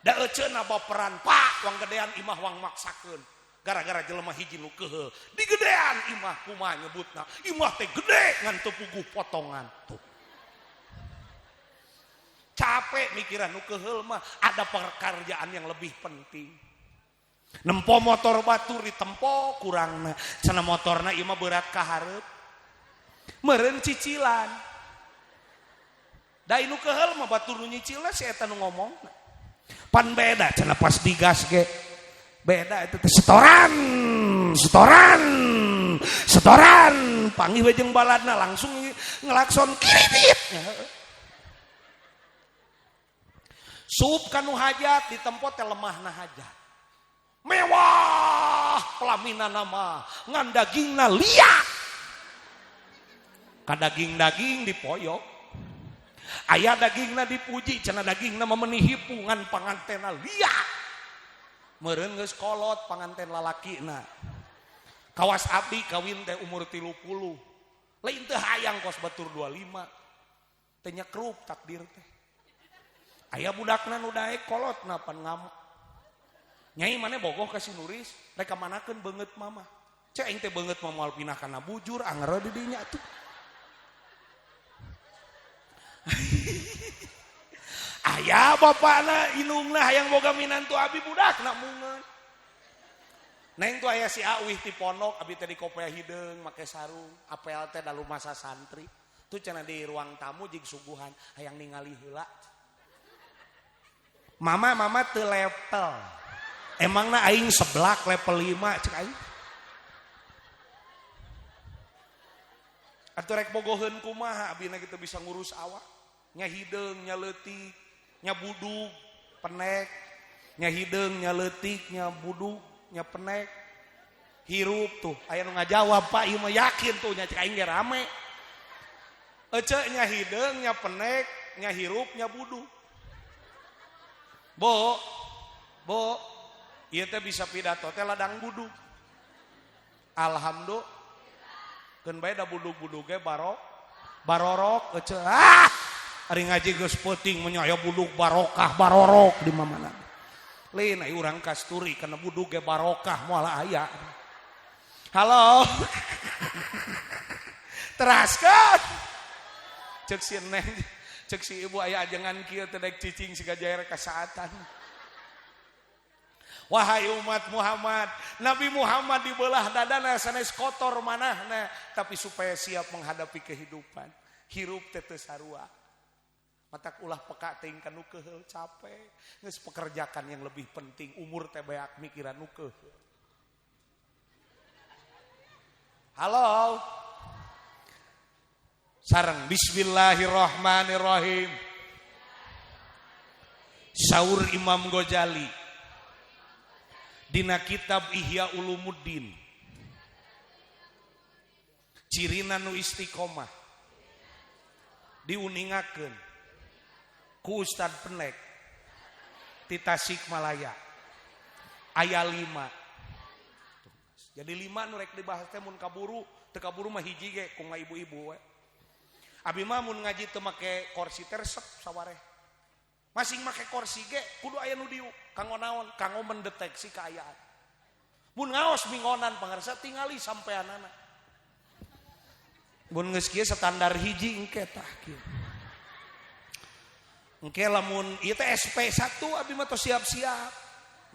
Da ece na baperan pak wang gedean imah wang maksakeun. Gara-gara jelema hiji nu keheul. Digedean imah kumaha nyebutna? Imah teh gede ngan teu puguh potongan tuh. Capek mikiran nu keheul mah ada pekerjaan yang lebih penting. Nempo motor batur ditempo kurangna cenah motorna ieu mah berat ka hareup. Meureun cicilan. Da inu keheul mah batur nu nyicilna si eta nu ngomongna. Pan beda cenah pas digas ge. Beda itu teh setoran. Panggih we jeung baladna langsung ngelakson kirit. Sup kanu hajat ditempo teh lemahna hajat. Mewah pelaminan nama ngan dagingna liat. Ka daging-daging dipoyok. Aya dagingna dipuji cenah dagingna memenuhi hipungan pangantena liat. Meureun geus kolot panganten lalakina. Kawas abdi kawin teh umur 30. Lain teu hayang kos batur 25. Teh nyekruk takdir teh. Aya budakna nu daek kolotna pan ngamuk. Nyai mana bogoh kasih nuris, reka manakeun beungeut mama. Cek aing teh beungeut mah moal pinah kana bujur, anger di dinya tuh. Aya bapana inungna hayang boga minantu abi budakna mungeun. Neng tuh aya si Awih ti pondok, abi teh di kopea hideung make sarung, apel teh dalu masa santri. Tuh cenah di ruang tamu jig suguhan hayang ningali heula. Mama teu level. Emangna aing seblak level 5 cek aing. Atuh rek bogoheun kumaha abina kitu bisa ngurus awak. Nya hideung, nya leutik, nya budug, penek. Nya hideung, nya leutik, nya budug, nya penek. Hirup tuh, aya nu ngajawab Pak ieu mah yakin tuh nya cek aing ge rame. Ece nya hideung, nya penek, nya hirup, nya budug. Bo. Ieu teh bisa pidato teh ladang budug. Alhamdulillah. Keun bae da budug-budug ge barorok ece. Ari ngaji geus peuting mun aya budug barokah barorok di mamana. Lain ai urang kasturi kana budug ge barokah moal aya. Halo. Teraskeun. Cek si Neng, cek si ibu aya ajengan kieu teh daek cicing siga jaer kasaatan. Wahai umat Muhammad, Nabi Muhammad dibelah dadana sanes kotor manahna, tapi supaya siap menghadapi kehidupan. Hirup teh teu sarua. Matak ulah peka teuing kanu keheul capek. Geus pekerjakan yang lebih penting, umur teh beak mikiran nu keheul. Halo. Sareng bismillahirrahmanirrahim. Saur Imam Ghazali dina kitab Ihya Ulumuddin, cirina nu istiqomah diuningakeun ku Ustad Penek ti Tasikmalaya aya 5. Jadi 5 nu rek dibahas teh mun kaburu, teu kaburu mah hiji ge ku ibu-ibu we. Abi mah mun ngaji teu make kursi teh resep sawareh. Masing make kursi ge kudu aya nu diuk kanggo naon? Kanggo mendeteksi keayaan. Mun ngaos mingonan pangarsa tingali sampeanana. Mun geus kieu standar hiji engke tah kieu. Engke lamun ieu teh SP1 abi mah tos siap-siap.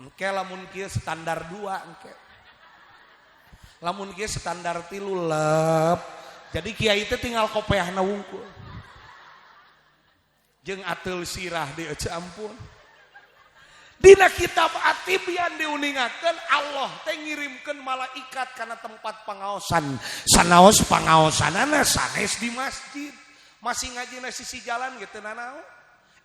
Engke lamun kieu standar 2 engke. Lamun kieu standar 3 leup. Jadi kiai teh tinggal kopeahna wungkul. Jeung ateul sirah di ampun. Dina kitab At-Tibyan diuningakeun Allah teh ngirimkeun malaikat kana tempat pangaosan. Sanaos pangaosanana sanes di masjid. Masih ngajina sisi jalan gitu nanaon.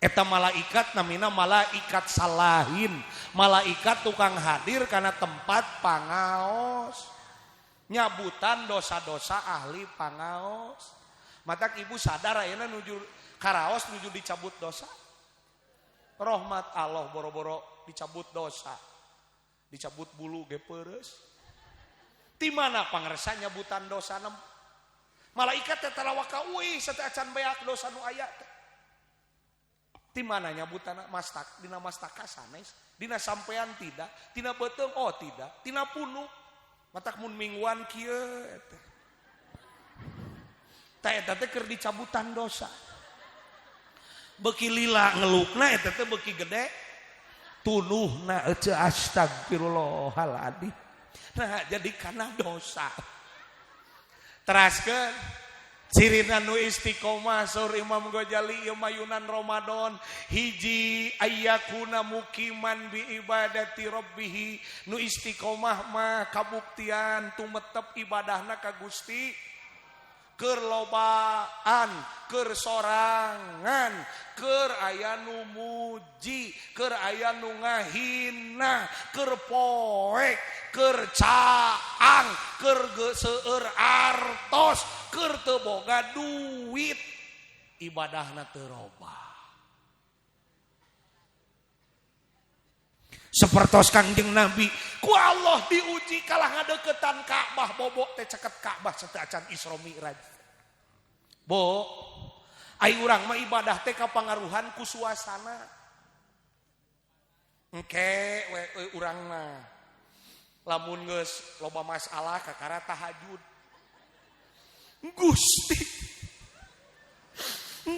Eta malaikat namina malaikat salahin. Malaikat tukang hadir kana tempat pangaos. Nyabutan dosa-dosa ahli pangaos. Matak ibu sadar ayeuna nuju karaos nuju dicabut dosa. Rahmat Allah boro-boro dicabut dosa. Dicabut bulu ge peureus. Ti mana pangarsa nyabutan dosa nem? Malaikat teh talawaka euy sateu acan beak dosa nu aya teh. Ti mana nyabutana mastak dina mastaka sanes, dina sampean tidak, tina beuteung oh tidak, tina punu. Matak mun mingguan kieu eta. Tah eta teh keur dicabutan dosa. Beki lila ngelukna eta teh beki gede tunuhna ece astagfirullahaladzim. Nah jadi kana dosa. Teraskeun cirina nu istiqomah saur Imam Ghazali ieu mayunan Ramadan hiji ayyakuna mukiman bi ibadati rabbih. Nu istiqomah mah kabuktian tumetep ibadahna ka Gusti. Keur lobaan, keur sorangan, keur aya nu muji, keur aya nu ngahina, keur poek, keur caang, keur seueur artos, keur teu boga duit, ibadahna teu robah. Sapertos Kangjeng Nabi ku Allah diuji kalah ngadeukeutan Ka'bah bobok teh ceket Ka'bah sateu acan Isra Mi'raj. Bo, ai urang mah ibadah teh kapangaruhan ku suasana. Engke we urang mah lamun geus loba masalah kakara tahajud.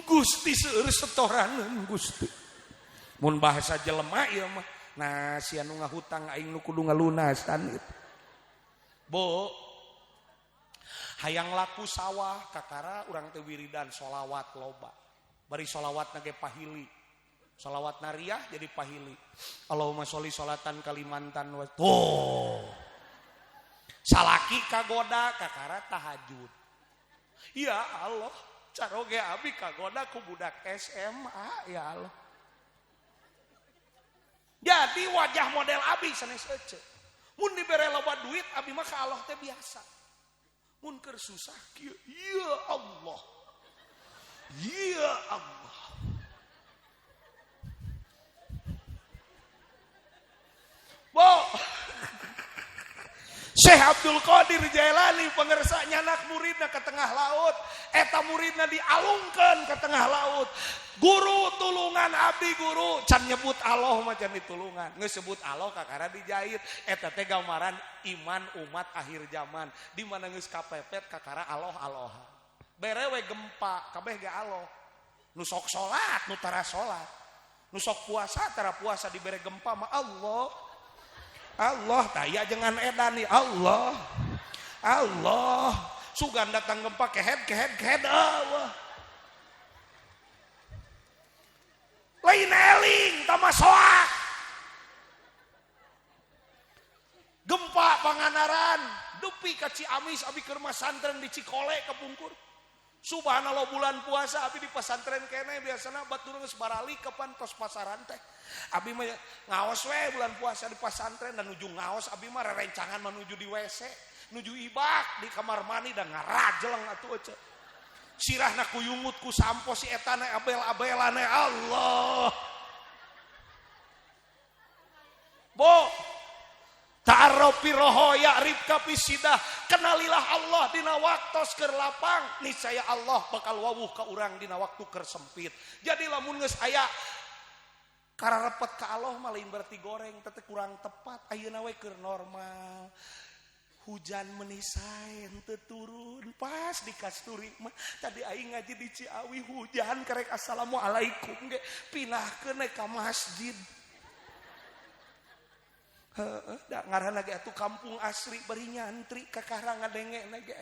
Gusti seueur setoraneun Gusti. Mun bahasa jelema ieu mah nah si anu ngahutang aing nu kudu ngalunasan itu. Bo, hayang laku sawah kakara urang teh wiridan sholawat loba. Bari sholawat nage pahili. Sholawat nariyah jadi pahili. Allahumma sholli sholatan Kalimantan wa tuh. Salaki kagoda kakara tahajud. Ya Allah, caroge abi kagoda ku budak SMA ya Allah. Jadi wajah model abi sanes ece. Mun dibere loba duit abi mah ka Allah teh biasa. Mun keur susah kieu, ya Allah. Ya Allah. Bo. Syekh Abdul Qadir Jailani pangersa nyanak muridna ke tengah laut. Eta muridna dialungkeun ke tengah laut. Guru tulungan abdi guru. Can nyebut Allah mah can ditulungan. Geus sebut Allah kakara dijahit. Eta teh gambaran iman umat akhir zaman. Di mana geus kapepet kakara Allah-Allahan. Bere we gempa kabeh ge Allah. Nu sok salat, nu tara salat. Nu sok puasa tara puasa dibere gempa mah Allah. Allah taya jangan edan nih Allah. Allah sugan datang gempa kehead Allah. Lain eling tamasoak. Gempa Panganaran, dupi ka Ciamis abi keur masantren di Cikole kepungkur. Subhanallah bulan puasa abi di pesantren kene biasana batur geus barali kapan tos pasaran teh. Abi mah ngaos we bulan puasa di pesantren dan nuju ngaos abi mah rerencangan menuju di WC, nuju ibak di kamar mandi dan ngarajeleng atuh ece. Sirahna ku yungut ku sampo si eta na abel-abelane Allah. Bo ta'arrofi roho ya'rifka fisidah. Kenalilah Allah dina waktos keur lapang, niscaya Allah bakal wawuh ka urang dina waktu keur sempit. Jadi lamun geus aya kararepet ka Allah mah lain berarti goreng teh kurang tepat. Ayeuna we keur normal. Hujan menisai henteu turun pas di Kasturi mah tadi aing ngaji di Ciawi hujan karek assalamualaikum ge pinahkeun ka masjid. Da ngaranna ge atuh kampung asri bari nyantri ka karangan dengena ge.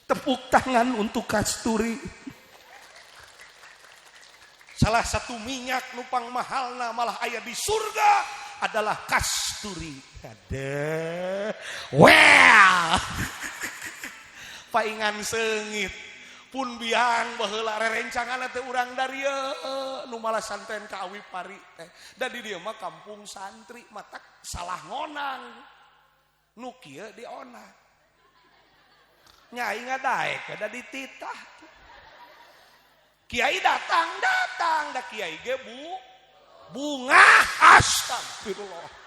Tepuk tangan untuk Kasturi. Salah satu minyak nupang mahalna malah aya di surga adalah Kasturi. Ada. Well. Paingan seungit pun biang baheula rerencangan teh urang dari nu malah santen ka Awi Pari teh. Da di dieu mah kampung santri matak salah ngonang. Nu kieu diona. Nyai ngadaek da dititah. Kiai datang da kiai ge bunga astagfirullah.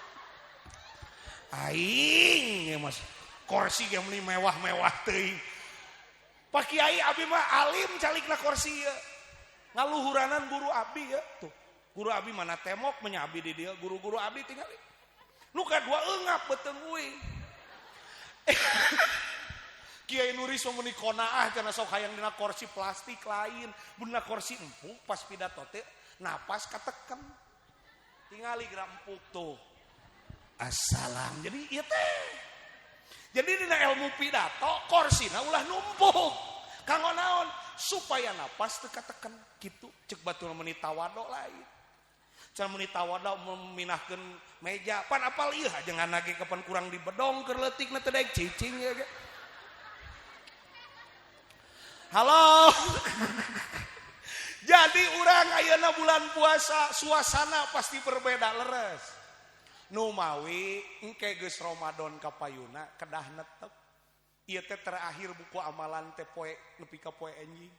Aing Mas kursi ge meuli mewah-mewah teuing. Pak Kiai abi mah alim calikna kursi ya. Ngaluhuranan guru abi ya tuh. Guru abi mana temok menyabi di dia, guru-guru abi tinggal. Nu kadua eungap beuteung uing. Kiai Nuri somuni konaah cenah sok hayang dina kursi plastik lain, mun kursi empuk pas pidato teh napas kateken. Tingali geura empuk tuh. Assalam. Jadi ieu teh. Jadi dina ilmu pidato korsina ulah numpuk. Kanggo naon? Supaya napas teu kateken kitu ceuk batur meuni tawadhu lain. Can meuni tawadhu meminahkeun meja pan apal ieu jangan lagi kapan kurang dibedong keur leutikna teh daek cicing ya ge. Halo. Jadi urang ayeuna bulan puasa suasana pasti berbeda leres. Nu mawi engke geus Ramadan ka payuna kedah netep. Ieu teh terakhir buku amalan teh poe nepi ka poe enjing.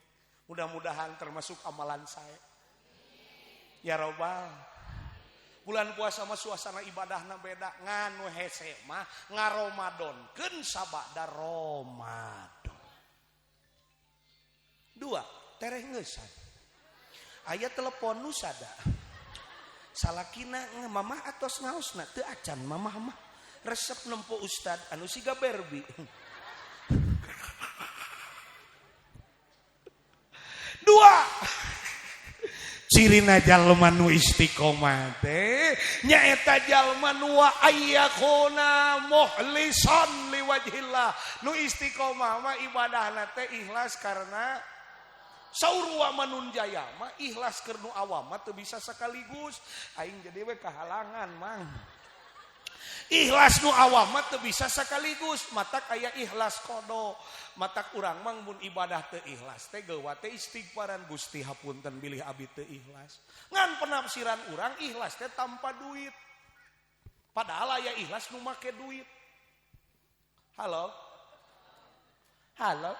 Mudah-mudahan termasuk amalan saya. Ya Robbal. Bulan puasa mah suasana ibadahna beda nganu hese mah ngaromadonkeun sabada Ramadan. 2 tereh ngeusan. Aya telepon nu sada. Salakina mamah atos ngaosna teu acan mamah mah resep nempo ustad anu siga berbi. 2 cirina jalma nu istiqomah teh nyaeta jalma nu wa ayyakuna mukhlishan liwajhillah. Nu istiqomah mah ibadahna teh ikhlas karena saur wa manun jaya mah ikhlas keur nu awam mah teu bisa sekaligus. Aing jadi we kahalangan mang. Ikhlas nu awam mah teu bisa sekaligus. Matak aya ikhlas kodo. Matak urang mah mun ibadah teu ikhlas teh geuwa teh istighfaran Gusti hapunten bilih abi teu ikhlas. Ngan penafsiran urang ikhlas teh tanpa duit. Padahal aya ikhlas nu make duit. Halo. Halo.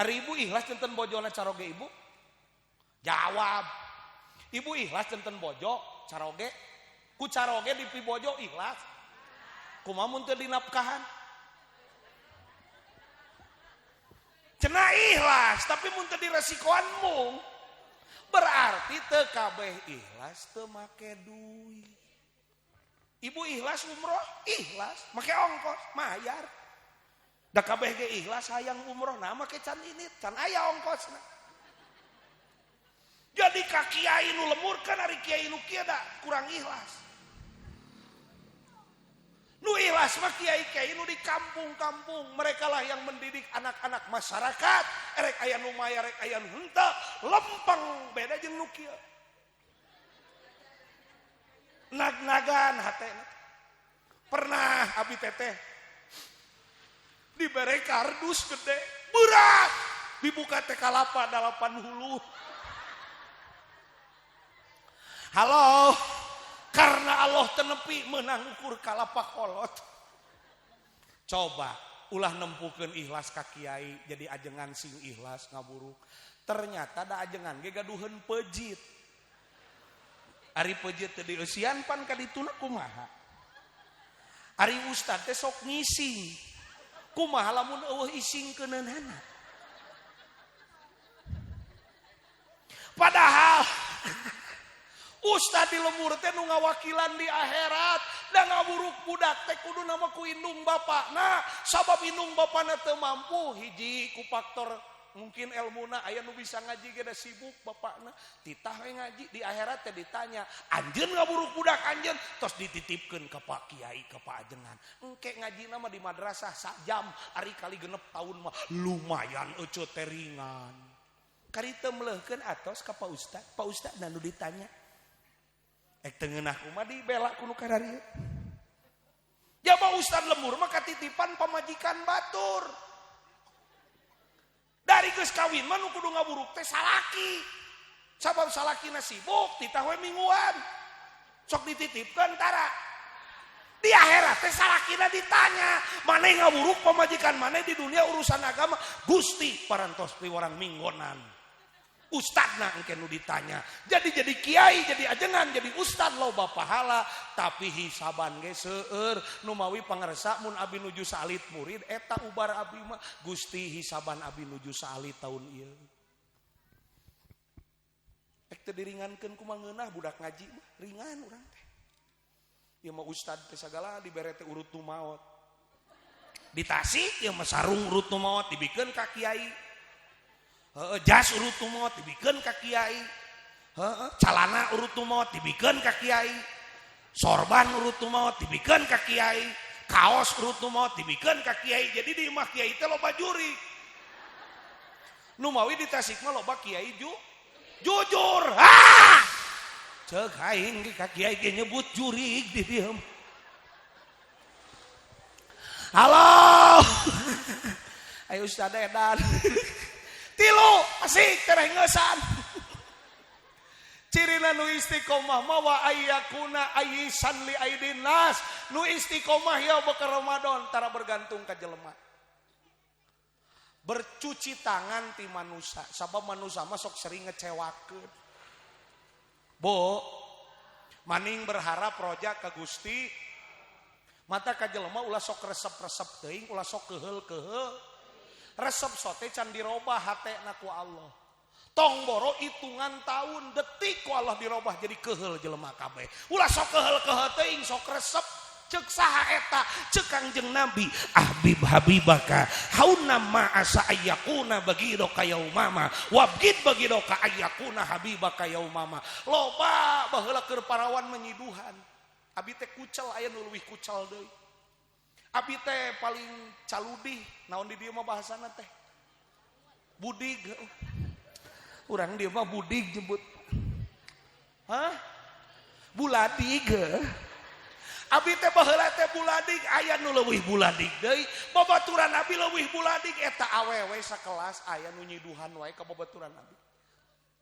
Ari ibu ikhlas tenten bojona caroge ibu? Jawab. Ibu ikhlas tenten bojo caroge? Ku caroge di pi bojo ikhlas. Kumaha mun teu dinapkahan? Cenah ikhlas, tapi mun teu diresikoan mung. Berarti teu kabeh ikhlas teu make duit. Ibu ikhlas umroh? Ikhlas, make ongkos, mayar. Da kabeh ge ikhlas hayang umroh na make can ini can aya ongkosna. Jadi ka kiai nu lemur kan ari kiai nu kieu da kurang ikhlas. Nu ikhlas mah kiai-kiai nu di kampung-kampung, mereka lah yang mendidik anak-anak masyarakat. Erek aya nu maya, erek aya nu henteu, lempeng beda jeung nu kieu. Nag-nagan hatena. Pernah abi teteh dibere kardus gede, berat. Dibuka teh kalapa 8 hulu. Halo. Karena Allah tenepi menang ukur kalapa kolot. Coba ulah nempukeun ikhlas ka kiai jadi ajengan sing ikhlas ngaburuk. Ternyata da ajengan ge gaduheun pejit. Ari pejit teh dieusian pan ka dituna kumaha? Ari ustad teh sok ngising. Kumaha lamun eueuh isingkeunana? Padahal Ustad di lembur teh nu ngawakilan di akhirat da ngaburuk budak teh kudu nama ku indung bapakna sabab indung bapana teu mampu hiji ku faktor mungkin ilmuna aya nu bisa ngaji ge da sibuk bapakna titah we ngaji di akhirat teh ditanya anjeun ngaburuk budak anjeun tos dititipkeun ka Pak Kiai ka Pak Ajengan engke ngajina mah di madrasah sajam ari kali genep tahun mah lumayan euceut teh ringan kari teu meuleuhkeun atos ka Pak Ustad nu ditanya ek tengeunah kumaha dibela kudu kararieu. Jaba ustad lembur mah katitipan pamajikan batur. Dari geus kawin mah nu kudu ngaburuk teh salaki. Sabab salakina sibuk titah we mingguan. Sok dititipkeun tara. Di akhirat teh salakina ditanya, maneh ngaburuk pamajikan maneh di dunia urusan agama Gusti parantos piwarang minggonan. Ustadna engke nu ditanya. Jadi kiai, jadi ajengan, jadi ustad loba pahala, tapi hisaban ge seueur. Nu mawi pangaresa mun abi nuju salit murid eta ubar abi mah Gusti hisaban abi nuju salit taun ieu. Ek teu diringankeun kumaha ngeunah budak ngaji mah ringan urang teh. Ieu mah ustad teh sagala dibere teh urut nu maot. Di Tasik ieu mah sarung urut nu maot dibikeun ka kiai. Jas urut nu maot dibikeun ka kiai. Calana urut nu maot dibikeun ka kiai. Sorban urut nu maot dibikeun ka kiai. Kaos urut nu maot dibikeun ka kiai. Jadi di imah kiai teh loba juri. Nu mawi di Tasik mah loba kiai jujur. Ceuk aing ge ka kiai ge nyebut jurig di dieu. Halo. Ayo Ustad Edan. Tilu asik terengeusan. Cirina nu istiqomah mah wa ayyakuna ayyisan li aidin nas. Nu istiqomah ya beuker Ramadan tara bergantung ka jelema. Bercuci tangan ti manusia sabab manusia mah sok sering ngecewakeun. Bo maning berharap roja ka Gusti mata ka jelema ulah sok resep-resep teuing ulah sok keheul-keheul. Resep sote can dirobah hatena ku Allah. Tong boro hitungan tahun detik ku Allah dirobah jadi keheul jelema kabeh. Ulah sok keheul-keheul teuing sok resep ceuk saha eta ceuk Kangjeng Nabi habibaka hauna ma asa ayyakuna bagido ka yaumama wabgid bagido ka ayyakuna habibaka yaumama. Loba baheula keur parawan menyiduhan. Abi teh kucel aya nu leuwih kucel deui. Abi teh paling caludih, naon di dieu mah bahasana teh? Budig. Urang dieu mah budig jebut. Hah? Buladig. Abi teh baheula teh buladig, aya nu leuwih buladig deui. Babaturan abi leuwih buladig eta awewe sakelas aya nu nyiduhan wae ka babaturan abi.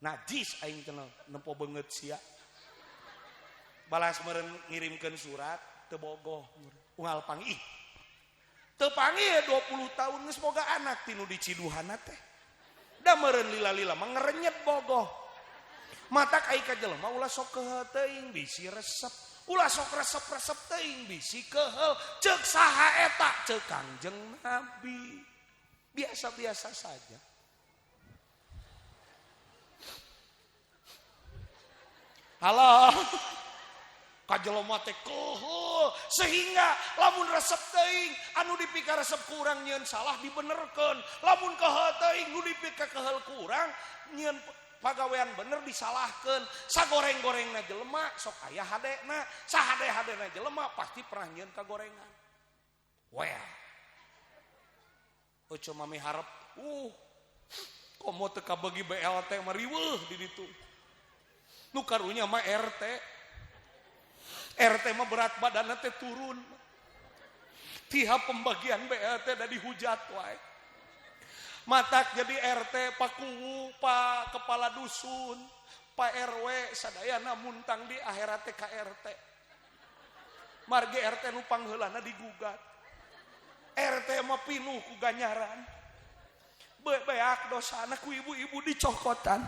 Najis aing teh nempo beungeut sia. Balas meureun ngirimkeun surat teu bogoh. Unggal panggih. Teu panggih 20 tahun geus boga anak tinu diciduhanna teh. Da meureun lila-lila mah ngerenyet bogoh. Matak ai ka jelema ulah sok keheul teuing bisi resep. Ulah sok resep-resep teuing bisi keheul. Ceuk saha eta? Ceuk Kangjeng Nabi. Biasa-biasa saja. Halo. Kajelema teh keheul sehingga lamun resep teuing anu dipika resep kurang nyieun salah dibenerkeun lamun keheul teuing nu dipika keheul kurang nyieun pagawean bener disalahkan. Sagoreng-gorengna jelema sok aya hadena, sahade-hadena jelema pasti pernah nyieun kagorengan. Well. Cuma miharep komo teu kabegi BLT mah riweuh di ditu. Nu karunya mah RT. RT mah berat badanna teh turun. Tiap pembagian BLT da dihujat wae. Matak jadi RT, Pak Kuwu, Pak Kepala Dusun, Pak RW sadayana muntang di akhirat teh ka RT. Margi RT nu pangheulana digugat. RT mah pinuh ku ganyaran. Beak dosana ku ibu-ibu dicokotan.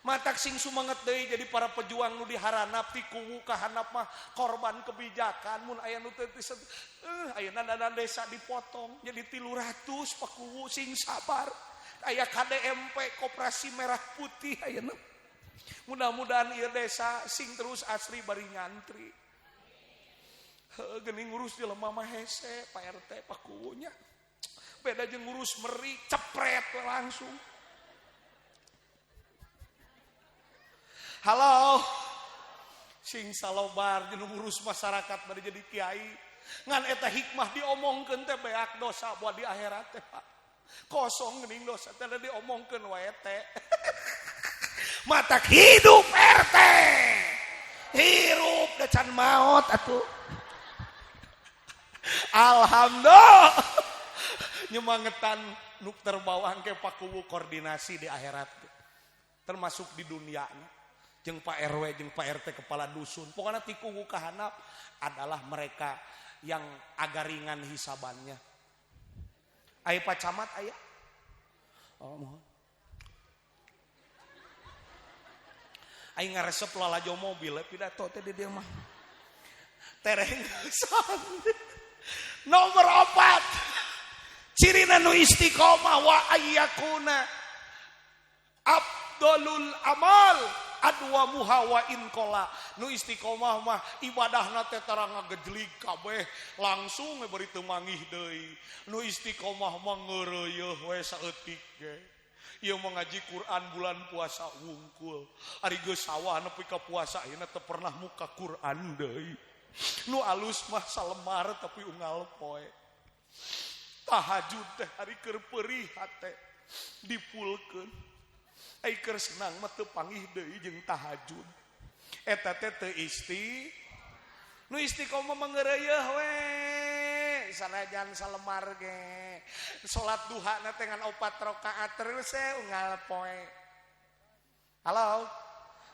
Matak sing sumanget deui jadi para pejuang nu diharanap ti kuwu kahanap mah korban kebijakan mun aya nu teu ayeuna dana desa dipotong jadi 300 Pak Kuwu sing sabar. Aya KDMP Koperasi Merah Putih ayeuna. Mudah-mudahan ieu desa sing terus asli bari ngantri. Geuning ngurus jelema mah hese Pak RT Pak Kuwunya. Beda jeung ngurus meri cepret langsung. Halo. Sing salobar jeung ngurus masyarakat bari jadi kiai. Ngan eta hikmah diomongkeun teh beak dosa buat di akhirat teh Pak. Kosong geuning dosa teh diomongkeun wae teh. Matak hidup RT. Hirup da can maot atuh. Alhamdulillah nyemangetan nuk terbawang ke Pak Kuwu koordinasi di akhirat termasuk di dunia jeung Pak RW jeung Pak RT kepala dusun pokoknya ti Kuwu kahanap adalah mereka yang agak ringan hisabannya. Aya Pak Camat aya mohon aya ngaresep lalajo mobil pidato teh di dieu mah tereng Nomor 4 cirina nu istiqomah wa ayyakuna afdalul amal adwa muhawa inqala. Nu istiqomah mah ibadahna teh tara ngagejlig kabeh langsung bari teu mangih deui. Nu istiqomah mah ngeureuyeuh we saeutik ge. Ieu mah ngaji Quran bulan puasa wungkul. Ari geus sawah nepi ka puasa ayeuna teu pernah muka Quran deui. Nu alus mah salemar tapi unggal poe. Tahajud teh hari keur peurih hate dipulkeun. Ai keur senang mah teu panggih deui jeung tahajud. Eta teh teu nu istiqomah mangeureuyeuh we. Sanajan salemar ge. Salat duha na teh ngan 4 rakaat terus unggal poe. Halo.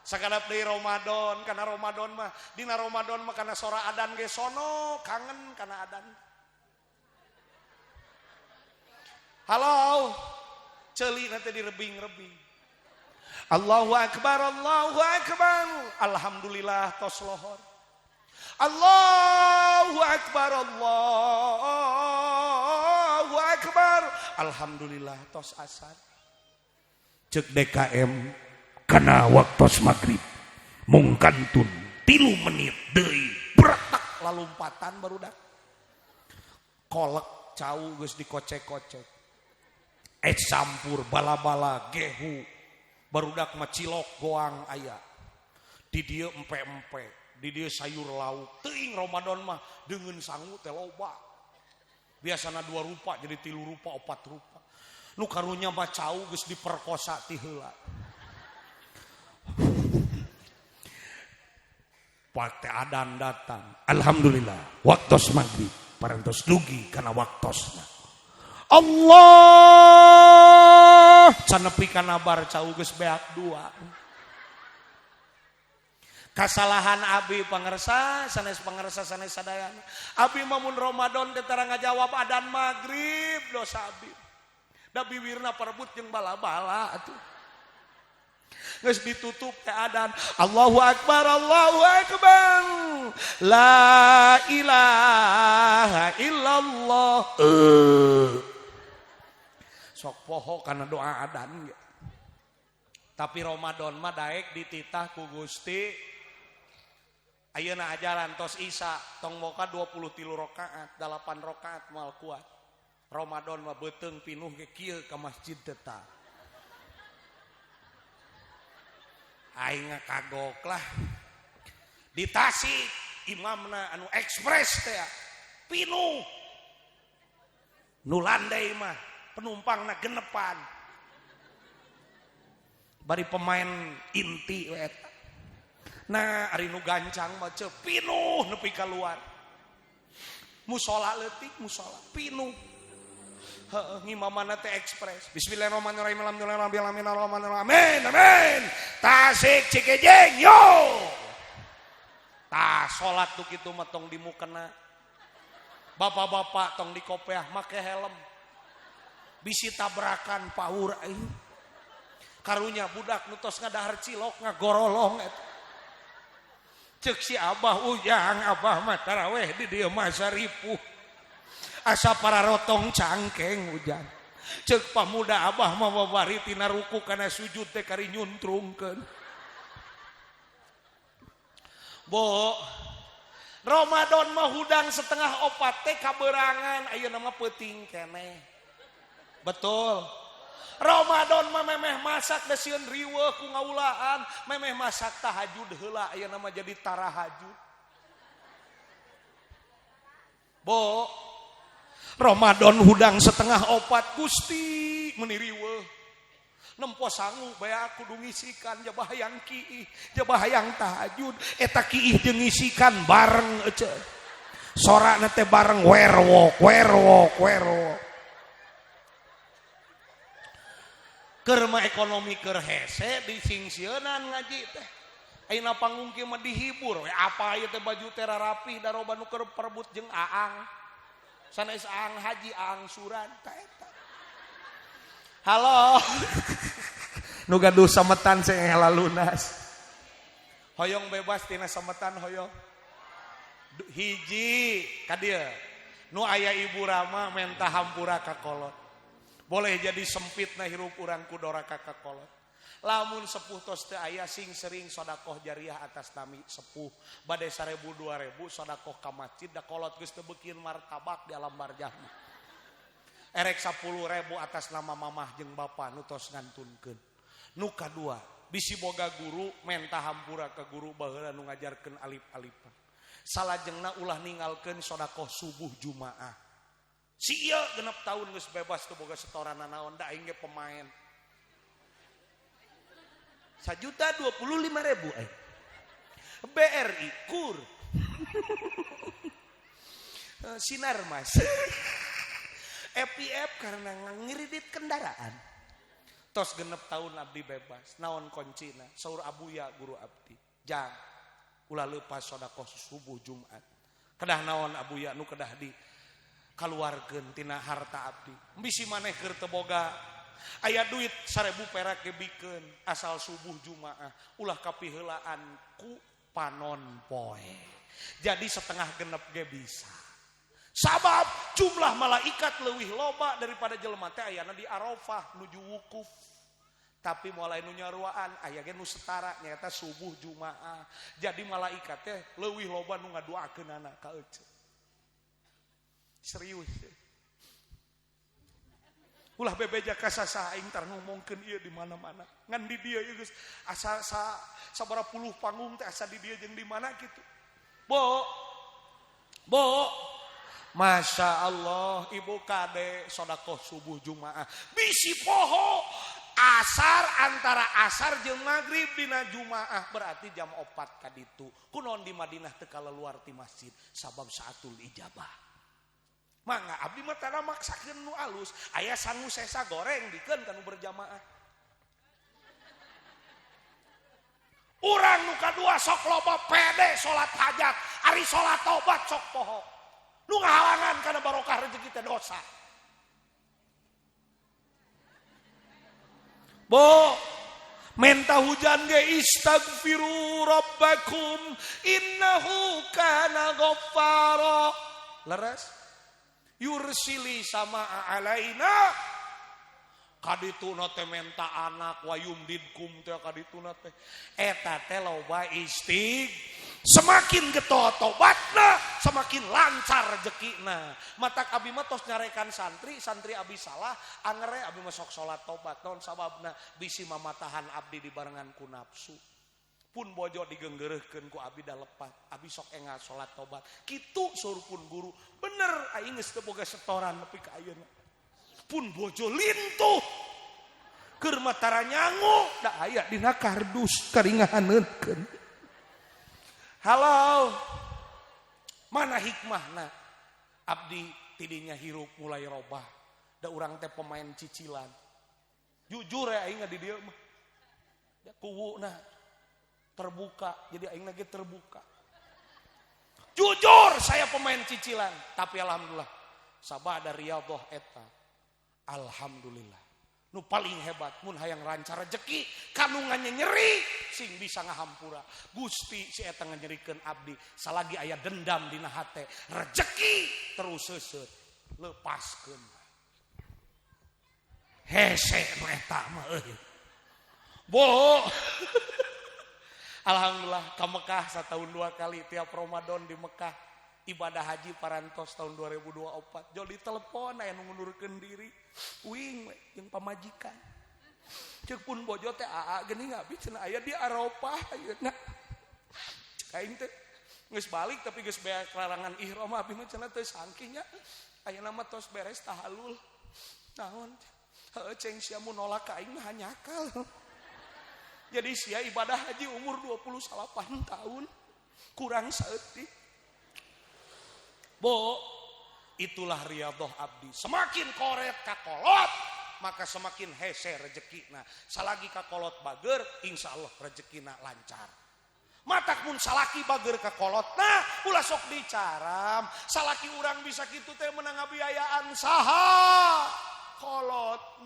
Sagadap deui Ramadan kana Ramadan mah dina Ramadan mah kana sora adan ge sono kangen kana adan. Halo. Ceuli nanti direbing-rebing. Allahu akbar Allahu akbar. Alhamdulillah tos lohor. Allahu akbar Allahu akbar. Alhamdulillah tos asar. Cek DKM kana waktos maghrib mungkantun 3 menit deui bretak lalumpatan barudak kolek cau geus dikocek-kocek campur bala-bala gehu barudak mah cilok goang aya di dieu empe-empe di dieu sayur lauk teuing Ramadan mah deungeun sangu teh loba biasana 2 rupa jadi 3 rupa 4 rupa nu karunya mah cau geus diperkosa ti heula. Waktu adan datang, alhamdulillah. Waktos maghrib, parantos dugi karena waktosna. Allah, canepi kana bar cau geus beak 2. Kasalahan abi pangersa, sanes pangersa sanes sadayana. Abi mamun Ramadan teh tara ngajawab adan maghrib dosa abi. Da biwirna parebut jeung bala-bala atuh. Geus ditutup teh adan. Allahu akbar Allahu akbar. La ilaha illallah. Sok poho kana doa adan ge. Tapi Ramadan mah daek dititah ku Gusti. Ayeuna ajaran tos Isya tong boga 23 rakaat, 8 rakaat moal kuat. Ramadan mah beuteung pinuh ge kieu ka masjid teh tah. aing kagok lah di Tasik imamna anu ekspres teh pinuh nu landai mah penumpangna genepan bari pemain inti we eta nah ari nu gancang mah ceu pinuh nepi ka luar musola leutik musola pinuh heeh ngimamana teh ekspres bismillahirrahmanirrahim alhamdulillahirabbil amin amin Tasik Cikejeng yo tah salat tuh kitu mah tong dimukena bapak-bapak tong dikopeah make helm bisi tabrakan paur aing karunya budak nu tos ngadahar cilok ngagorolong eta ceuk si abah ujang abah mah taraweh di dieu mah saripuh asa pararotong cangkeng ujang ceuk pamuda abah mah babari tina ruku kana sujud teh kari nyuntrungkeun bo Ramadan mah hudang setengah opat teh kaberangan ayeuna mah peuting keneh betul Ramadan mah memeh masak da sieun riweuh ku ngaulaan memeh masak tahajud heula ayeuna mah jadi tarahajud bo Ramadan hudang setengah opat Gusti meuni riweuh nempo sangu baya kudu ngisikan jabah hayang kiih jabah hayang tahajud eta kiih jeung ngisikan bareng ece sorana teh bareng werwok keur mah ekonomi keur hese disingsieunnan ngaji teh ayeuna panggung kieu mah dihibur we apa ieu teh baju teh rapih da roba nu keur perebut jeung aang sanes aang haji aang suran ta eta halo nu gaduh sametan sing heula lunas hoyong bebas tina sametan hoyong hiji ka dieu nu aya ibu Rama menta hampura ka kolot boleh jadi sempitna hirup urang ku doraka ka kolot lamun sepuh tos teu aya sing sering sedekah jariah atas nami sepuh bade 1000 2000 sedekah ka masjid da kolot geus teu beukeun martabak di alam barjah erek 10.000 atas nama mamah jeung bapa nu tos ngantunkeun nu kadua bisi boga guru menta hampura ka guru baheula nu ngajarkeun alif-alifan salajengna ulah ningalkeun sedekah subuh Jumaah si ieu genep tahun geus bebas teu boga setoran naon da aing ge pemain 1.025.000 BRI kur sinar mas FIF karena ngiridit kendaraan tos genep tahun abdi bebas naon koncina saur abuya guru abdi jang ulah leupas sedekah subuh Jumat kedah naon abuya nu kedah di kaluarkeun tina harta abdi bisi maneh keur teu boga aya duit 1000 perak ge bikeun asal subuh Jumaah ulah kapiheulaan ku panon poe jadi setengah genep ge bisa sabab jumlah malaikat leuwih loba daripada jelema teh ayana di Arafah nuju wukuf tapi mulai nu nyaruaan aya ge nu setara nyaeta subuh Jumaah jadi malaikat teh leuwih loba nu ngaduakeunana ka ece serius ulah bebeja ka sasaha aing tar ngomongkeun ieu di mana-mana ngan di dieu ieu geus asa sabaraha puluh panggung teh asa di dieu jeung di mana kitu bo Masya Allah ibu kade sedekah subuh Jumaah bisi poho asar antara asar jeung maghrib dina Jumaah berarti jam 4 kaditu kunaon di Madinah teu kaleluar ti masjid sabab saatul ijabah mangga abdi mah tara maksakeun nu alus aya sangu sesa goreng dikeun kanu berjamaah urang nu kadua sok loba pede salat hajat ari salat tobat sok poho nu ngahalangan kana barokah rezeki teh dosa bo menta hujan ge istaghfiru rabbakum innahu kana ghaffara leres yursili sama alaina kadituna teh menta anak wa yumdidkum teh kadituna teh eta teh loba semakin getol tobatna semakin lancar rezekina matak abi mah tos nyarekan santri abi salah angere abi mah sok salat tobat naon sababna bisi mamatahan abdi dibarengan ku nafsu pun bojo digenggereuhkeun ku abi da lepat, abi sok engal salat tobat. Kitu suruh pun guru, bener aing geus teu boga setoran nepi ka ayeuna. Pun bojo lintuh keur matara nyangu da aya dina kardus karingahaneutkeun. Halo, mana hikmahna abdi tidinya hirup mulai robah, da urang teh pemain cicilan. Jujur ya aing di dieu mah da kuwuna terbuka, jadi aing lagi terbuka. Jujur saya pemain cicilan, tapi alhamdulillah sabada riyadhah eta. Alhamdulillah. Nu paling hebat mun hayang rancar rezeki, kanungannya nyeri sing bisa ngahampura. Gusti si eta nganyerikeun abdi, salagi aya dendam dina hate, rezeki terus seuseut lepaskeun. Hese eta mah euy. Bo. Alhamdulillah ke Mekah setahun 2 kali tiap Ramadan di Mekah ibadah haji parantos tahun 2024. Jol ditelepon aya nu ngundurkeun diri uing jeung pamajikan. Ceuk pun bojo teh aa geuning abi cenah aya di Arafah ayeuna. Cek aing teh geus balik tapi geus beak larangan ihram abi mah cenah teu sangkinya. Ayeuna mah tos beres tahallul. Naon? Heueuh ceng sia mun nolak ka aing mah hanyakal. Jadi sia ibadah haji umur 28 tahun. Kurang saeutik. Bo, itulah riyadhah abdi. Semakin koret kakolot, maka semakin hese rezekina. Salagi kakolot bager, insyaallah rezekina lancar. Matak pun salaki bager kakolot, nah ulah sok dicaram. Salaki urang bisa kitu teh menang biayaan saha? Kolot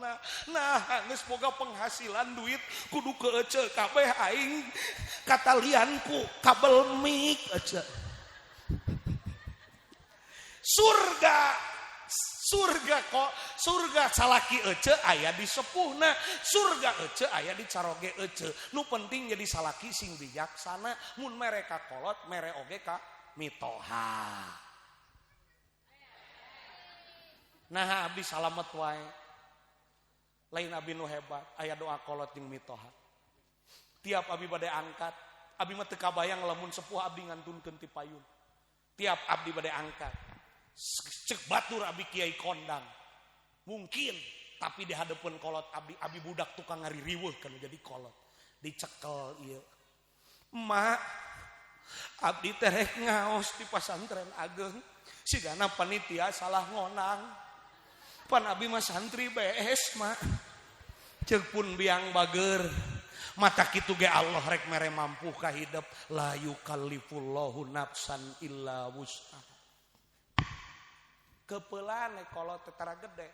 nah geus boga penghasilan duit kudu keece kabeh aing katalianku kabel mik aja. Surga salaki ece aya di sepuhna, surga ece aya di caroge ece. Nu penting jadi salaki sing bijaksana, mun mere ka kolot mere oge ka mitoha. Nah abdi salamet wae. Lain abi nu hebat, aya doa kolot jeung mitoha. Tiap abi bade angkat, abi mah teu kabayang lamun sepuh abdi ngantunkeun ti payun. Tiap abdi bade angkat, cek batur abi kiai kondang. Mungkin, tapi di hadapan kolot abi budak tukang ngaririweuh kana jadi kolot. Dicekel ieu. Emak, abdi teh rek ngaos di pasantren ageng. Sigana panitia salah ngonang. Pan abi mah santri bees mak. Ceuk pun biang bager. Mata kitu ge Allah rek mere mampu ka hidup. La yukallifullahu nafsan illa wus'aha. Kepeulan kolot tetara gede.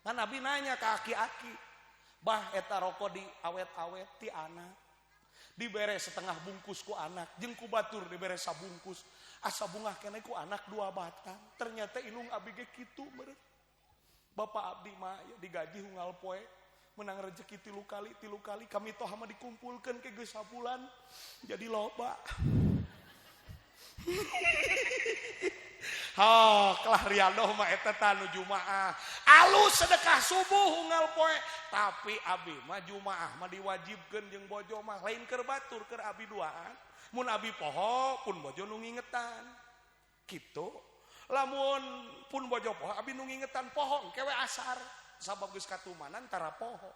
Kan abi nanya ka aki-aki. Bah eta rokok di awet-awet ti anak. Dibere setengah bungkus ku anak. Jeung ku batur dibere sabungkus. Asa bungah keneh ku anak 2 batang. Ternyata ilung abi ge kitu meureun. Bapak abdi mah ya digaji unggal poe menang rezeki 3 kali kami toh mah dikumpulkeun ke geus sabulan jadi loba. Kelah riyadhah mah eta tanu jumaah. Alus sedekah subuh unggal poe, tapi abi mah jumaah mah diwajibkeun jeung bojo mah lain keur batur keur abi duaan. Mun abi poho pun bojo nu ngingetan. Kitu. Lamun pun bojo poho abi nu ngingetan poho kewe asar sabab geus katumanan tara poho.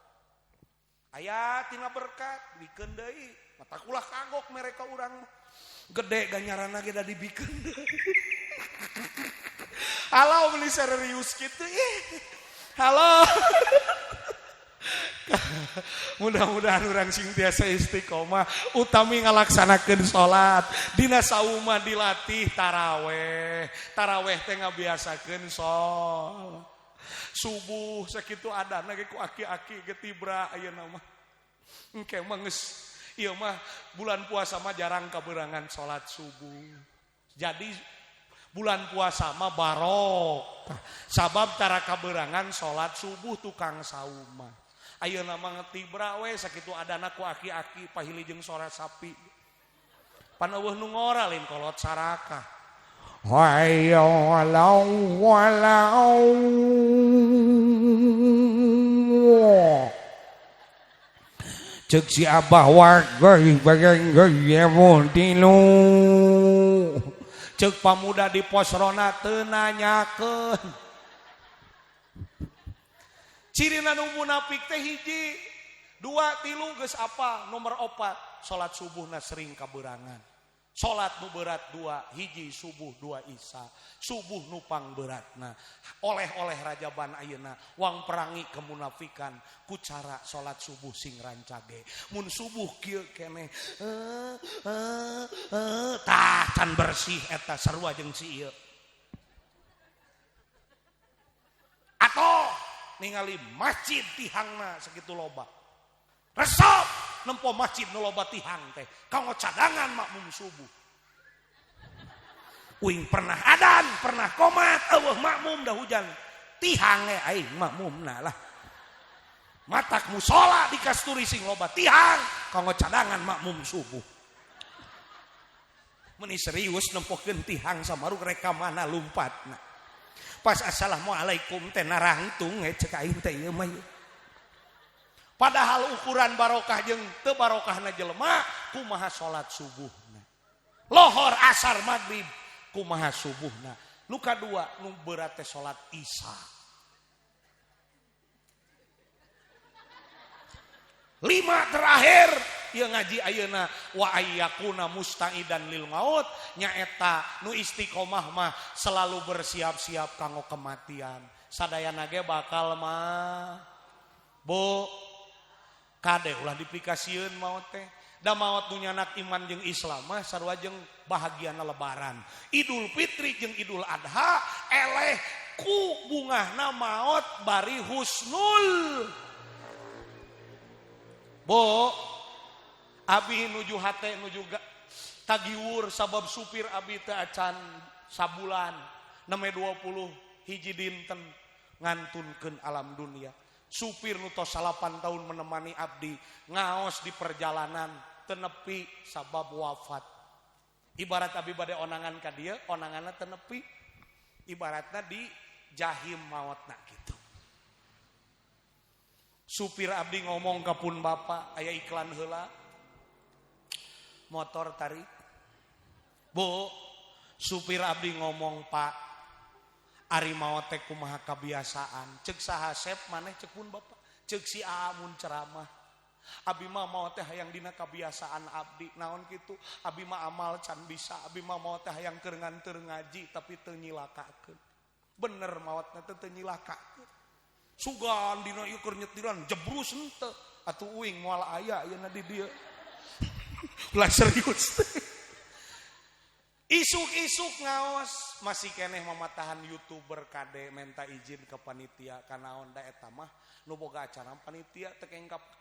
Aya tina berkat bikeun deui. Mata kulah kagok mereka urang gede ganyaranna ge da dibikeun deui. Halo beli serius kitu halo. Mudah-mudahan urang sing tiasa istiqomah utami ngalaksanakeun salat dina sauma dilatih taraweh teh ngabiasakeun salat subuh sakitu adana ge ku aki-aki ge tibra ayeuna mah engke mah geus ieu mah bulan puasa mah jarang kaberangan salat subuh. Jadi bulan puasa mah barok sabab tara kaberangan salat subuh tukang sauma. Ayeuna mah ngetibra we sakitu adana ku aki-aki pahili jeung sora sapi. Pan eueuh nu ngora lain kolot sarakah. Hayya 'alal walau. Cek si abah warga bagian gaya tilu. Cek pamuda di pos rona teu nanyakeun. Cirina nu munafik teh hiji, 2, 3 geus apa? Nomor 4, salat subuhna sering kaberangan. Salat nu berat 2, hiji subuh 2 isya. Subuh nu pang beratna. Oleh-oleh rajaban ayeuna wang perangi kemunafikan ku cara salat subuh sing rancage. Mun subuh kieu keneh tah can bersih eta sarua jeung si ieu. Atoh ningali masjid tihangna sakitu loba. Resep nempo masjid nu loba tihang teh kanggo cadangan makmum subuh. Uing pernah adan, pernah komat, eueuh makmum dah hujan. Tihang aing makmumna lah. Matak musola di kasturi sing loba tihang kanggo cadangan makmum subuh. Meni serius nempokeun tihang samaruk reka mana lumpatna. Pas assalamualaikum teh narangtung cek aing teh ieu mah. Padahal ukuran barokah jeung teu barokahna jelema kumaha salat subuhna. Lohor, asar, maghrib kumaha subuhna. Nu kadua nu berat teh salat isya. 5 terakhir ieu ngaji ayeuna wa ayyakuna musta'idan lil maut nyaeta nu istiqomah mah selalu bersiap-siap kanggo kematian. Sadayana ge bakal mah Bu kade ulah dipikasieun maot teh. Da maot nu nyanak iman jeung Islam mah sarua jeung bahagiana lebaran. Idul Fitri jeung Idul Adha eleh ku bungahna maot bari husnul. Bo abi nuju hate nuju tagiwur sabab supir abi teh acan sabulan 20 hiji dinten ngantunkeun alam dunia. Supir nu tos 8 tahun menemani abdi ngaos di perjalanan tenepi sabab wafat. Ibarat abi bade onangan ka dieu, onanganna tenepi. Ibaratna di jahim mautna gitu. Supir abdi ngomong ka pun bapa, aya iklan heula. Motor tarik. Bu, supir abdi ngomong, Pak, ari maot teh kumaha kabiasaan. Ceuk saha sep maneh ceuk pun bapa. Ceuk si Amun ceramah. Abi mah maot teh hayang dina kabiasaan abdi. Naon kitu? Abi mah amal can bisa. Abi mah maot teh hayang keur nganteur ngaji tapi teu nyilakakeun. Bener maotna teh teu nyilakakeun. Sugan dina ieu keur nyetiran jebrus henteu. Atuh uing moal aya ayeuna di dieu. Ulah serius. Isuk-isuk ngaos masih keneh mamatahan YouTuber kade minta izin ke panitia kanaon da eta mah nu boga acara panitia teu kenging ka pak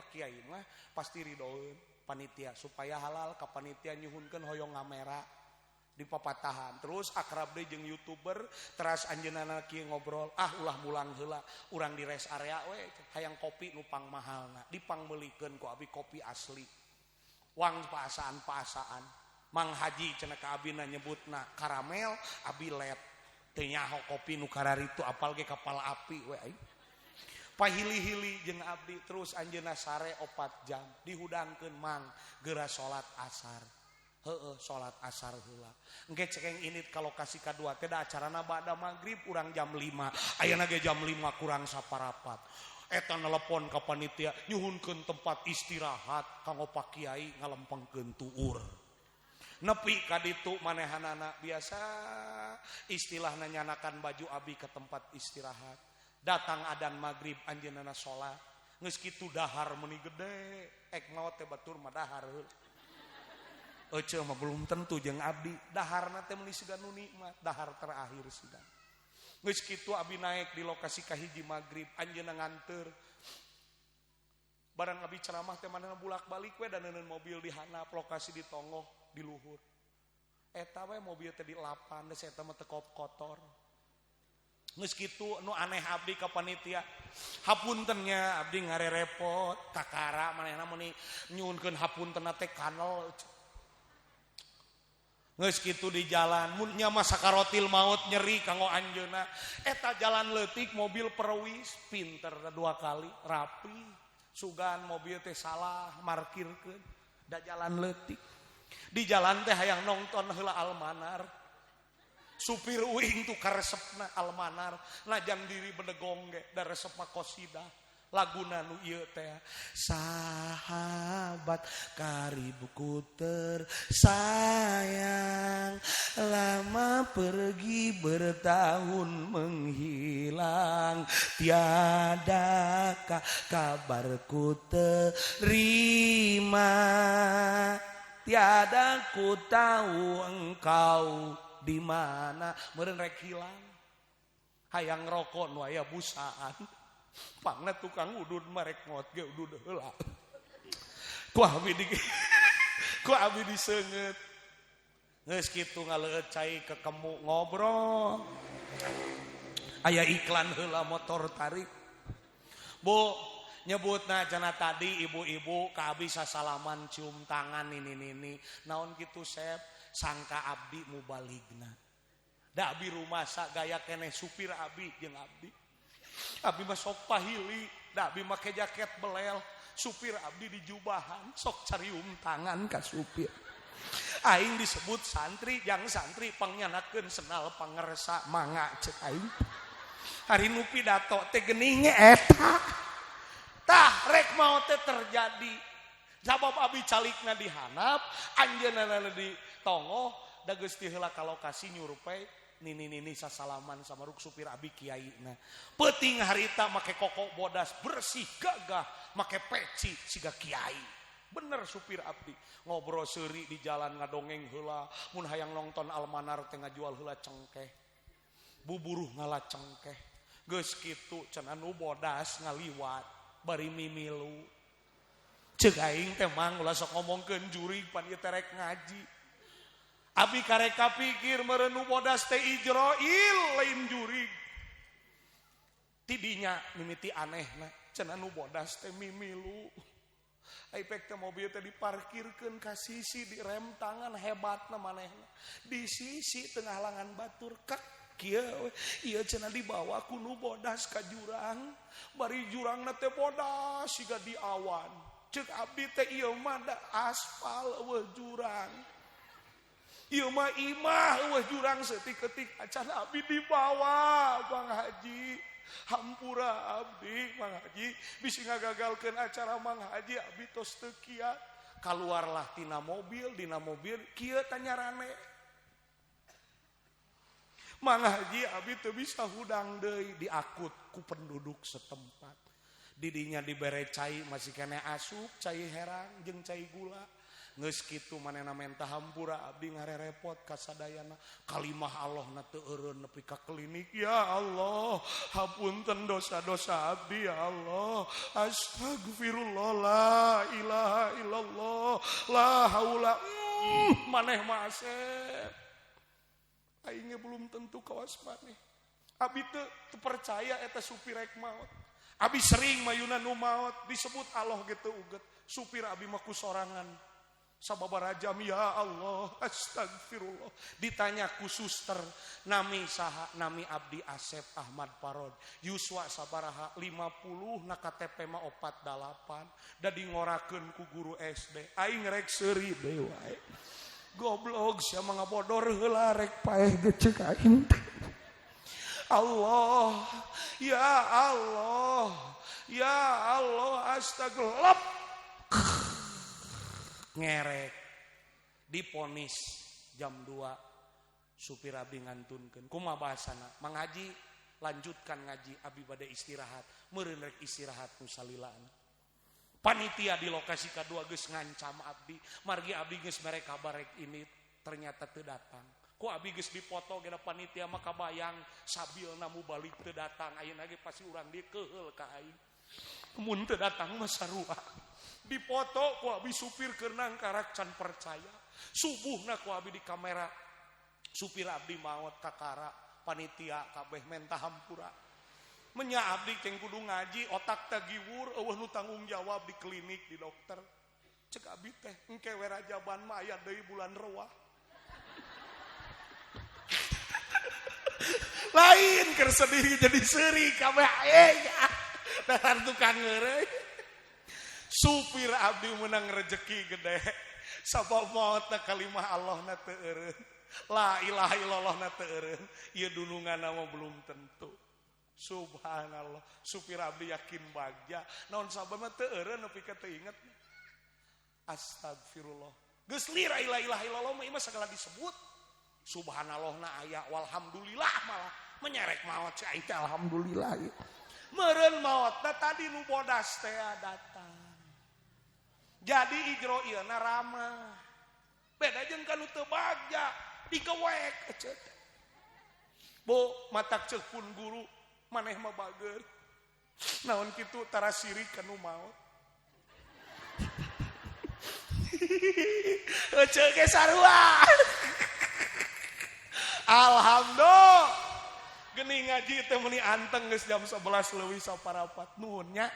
kiai mah pasti ridoeun panitia supaya halal ka panitia nyuhunkeun hoyong ngamera di papatahan. Terus akrab deui jeung YouTuber teras anjeunna kieu ngobrol ulah mulang heula urang di rest area we hayang kopi nu pang mahalna dipangmeulikeun ku abi kopi asli wang paasaan Mang Haji cenah ka abina nyebutna karamel abi led teu nyaho kopi nu kararitu apal ge kapal api we aing pahili-hili jeung abdi terus anjeunna sare 4 jam dihudangkeun mang geura salat asar heueuh salat asar heula engke cekeng init ka lokasi kadua teh da acarana ba'da magrib urang jam 5 ayeuna ge jam 5 kurang saparapat eta nelepon ka panitia nyuhunkeun tempat istirahat kanggo pak kiai ngalempengkeun tuur. Nepi ka ditu manehanana biasa istilahna nyanakan baju abi ke tempat istirahat. Datang adan magrib anjeunna salat. Geus kitu dahar meuni gede. Ek maot teh batur mah dahar heul. Ece mah belum tentu jeung abdi. Daharna teh meuni siga nu nikmat, dahar terakhir siga. Geus kitu abi naik di lokasi kahiji magrib anjeunna nganteur. Barang abi ceramah teh manehna bulak-balik we dan neuneun mobil di handap lokasi di Tongoh di luhur. Eta we mobil teh di lapan geus eta mah teu kotor. Geus kitu nu aneh abdi ka panitia. Hapunten nya abdi ngarerepot kakara manehna meuni nyuhunkeun hapuntenna teh kanel. Geus kitu di jalan mun nya mah sakarotil maut nyeri kanggo anjeunna. Eta jalan leutik mobil perwis pinter 2 kali rapi. sugan mobil teh salah markirkeun da jalan leutik di jalan teh hayang nongton heula almanar supir uing tuh karesepna almanar najan diri bedegong ge da resepna qosidah laguna nu ieu teh sahabat karibku tersayang lama pergi bertahun menghilang tiada kabarku terima tiada ku tahu engkau di mana meureun rek hilang hayang rokok nu aya busaan pangna tukang udud marek ngot ge udud heula ku abi diseungeut geus kitu ngaleut cai kekemu ngobrol aya iklan heula motor tarik bu nyebutna cenah tadi ibu-ibu ka abi sasalaman cium tangan ini naon kitu sep sangka abdi mubaligna da abi rumasa gaya keneh supir abi jeung abdi mah sok pahili da abi make jaket belel supir abdi di jubahan sok carium tangan ka supir aing disebut santri jang santri pangyanakeun senal pangeresa mangga ceuk aing hari nu pidato teh geuning eta tah rek mau teh terjadi sabab abi calikna dihanap anjeunna di tongoh da geus ti heula ka lokasi nyurupai nini sasalaman sama ruk supir abi kiaina peuting harita make koko bodas bersih gagah make peci siga kiai bener supir abdi ngobrol seuri di jalan ngadongeng heula mun hayang nonton almanar teh ngajual heula cengkeh buburuh ngala cengkeh geus kitu cenah nu bodas ngaliwat bari mimilu ceuk aing teh mang ulah sok ngomongkeun jurig pan ieu teh rek ngaji abi karek kapikir meureun nu bodas teh Ijroil lain jurig tidinya mimiti anehna cenah nu bodas teh mimilu aipek teh mobil teh diparkirkeun ka sisi di rem tangan hebatna manehna di sisi tengah halangan batur kak kieu ieu cenah dibawa ku nu bodas ka jurang bari jurangna teh bodas siga di awan ceuk abdi teh ieu mah da aspal eueuh jurang ieu mah imah eueuh jurang setik-ketik acan abdi dibawa Bang Haji hampura abdi Mang Haji bisi ngagagalkeun acara Mang Haji abdi tos teu kieu kaluarlah tina mobil dina mobil kieu tanyarane Mang Haji abdi teu bisa hudang deui diakut ku penduduk setempat didinya dibere cai masih kene asup cai herang jeung cai gula geus kitu manehna menta hampura abdi ngarerepot ka sadayana kalimah Allahna teu eureun nepi ka klinik ya Allah hapunten dosa-dosa abdi ya Allah astagfirullah la ilaha illallah la haula maneh mah asep aing belum tentu kawas maneh abdi teu percaya eta supir rek maot abi sering mayuna nu maot disebut Allah gitu uget supir abi mah ku sorangan sababaraha jam ya Allah astagfirullah ditanya ku suster nami saha nami abdi Asep Ahmad Parod yuswa sabaraha 50 na KTP mah 48 da dingorakeun ku guru SD aing rek seuri deui wae goblok sia mah ngabodor heula rek paeh gecek aing Allah ya Allah ya Allah astagfirullah ngerek diponis jam 2 supir abdi ngantunkeun kumaha bahasana Mang Haji lanjutkan ngaji abdi bade istirahat meureun rek istirahat nu salilana panitia di lokasi kadua geus ngancam abdi margi abdi geus mere kabar rek ini ternyata teu datang ku abdi geus dipoto ge panitia mah kabayang sabilna mu balik teu datang ayeuna ge pasti urang dieu keheul ka aing mun teu datang mah sarua dipoto ku abi supir keunang karak can percaya subuhna ku abi di kamera supir abdi maot kakara panitia kabeh menta hampura menya abdi ceng kudu ngaji otak teh giwur eueuh nu tanggung jawab di klinik di dokter cek abi teh engke we rajaban mah aya deui bulan rewah lain keur sedih jadi seuri kabeh aya dasar tukang ngeureun supir abdi menang rezeki gede sabab mautna kalimah Allah na teu eureun la ilaha illallah na teu eureun ieu dulungan mah belum tentu. Subhanallah, supir abdi yakin bagja naon sabab mah teu eureun nepi ka teu inget. Astagfirullah, geus li la ilaha illallah mah segala disebut. Subhanallah na aya, walhamdulillah malah menyerek maot si aing teh alhamdulillah. Meureun maotna tadi nu bodas teh datang. Jadi ijro ieu na ramah. Beda jeung kanu teu bagja, dikewek eceut. Bo matak ceuk pun guru maneh mah bageur. Naon kitu tara sirik kanu maot. Eceuk ge sarua. Alhamdulillah. Geuning ngaji teh meuni anteng geus jam 11 leuwih 4 nuhun nya.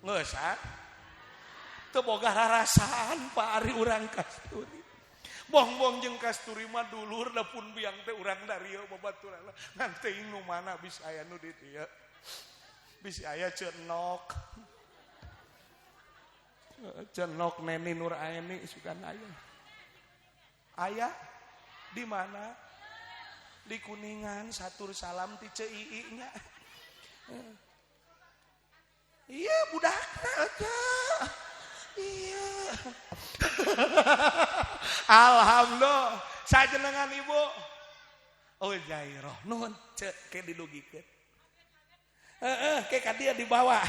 Geus teu boga rarasaan Pak Ari urang kasturi. Bong-bong jeung kasturi mah dulur da pun biang teh urang dari ieu babaturan. Ngan teuing nu mana bisa aya nu di dieu. Bisa aya cenok. Cenok Neni Nuraini sugan aya. Aya di mana? Di Kuningan, satur salam ti Cii nya. Iya budakna aja. Iya. Alhamdulillah. Sajenengan Ibu. Oh Jairah, nuhun ceuk ke dilugikeun. Ke ka dia dibawa.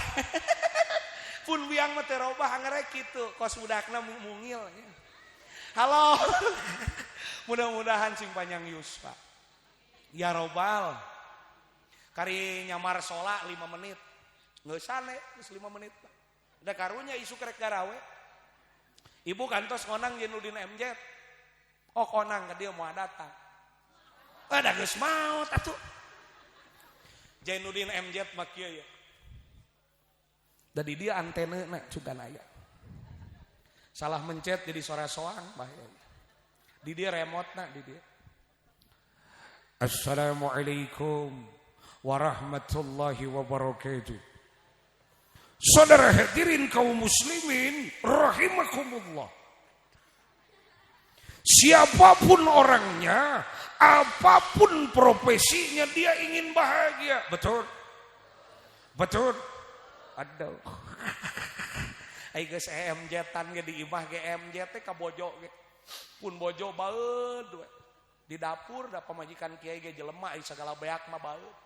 Pun biang mah teh robah ngerek kitu, kos budakna mungil. Halo. Mudah-mudahan sing panjang yuswa. Ya robbal. Kari nyamar sholat 5 menit. Nggak sane, 5 menit. Ada karunya isu kerek garawe. Ibu kantos konang Jenudin MJ. Oh konang dia mau datang. Ada geus maot atuh. Jenudin MJ mah kieu ya. Dari dia antena na cukan aya. Salah mencet jadi suara soang bahaya. Di dia remote na di dia. Assalamualaikum warahmatullahi wabarakatuh. Saudara hadirin kaum muslimin rahimakumullah. Siapapun orangnya, apapun profesinya dia ingin bahagia. Betul? Betul? Aduh. Ai geus EMJ-tan ge di imah ge EMJ teh ka bojo ge. Pun bojo baeud we. Di dapur da pamajikan kiai ge jelema ai sagala beak mah baeud.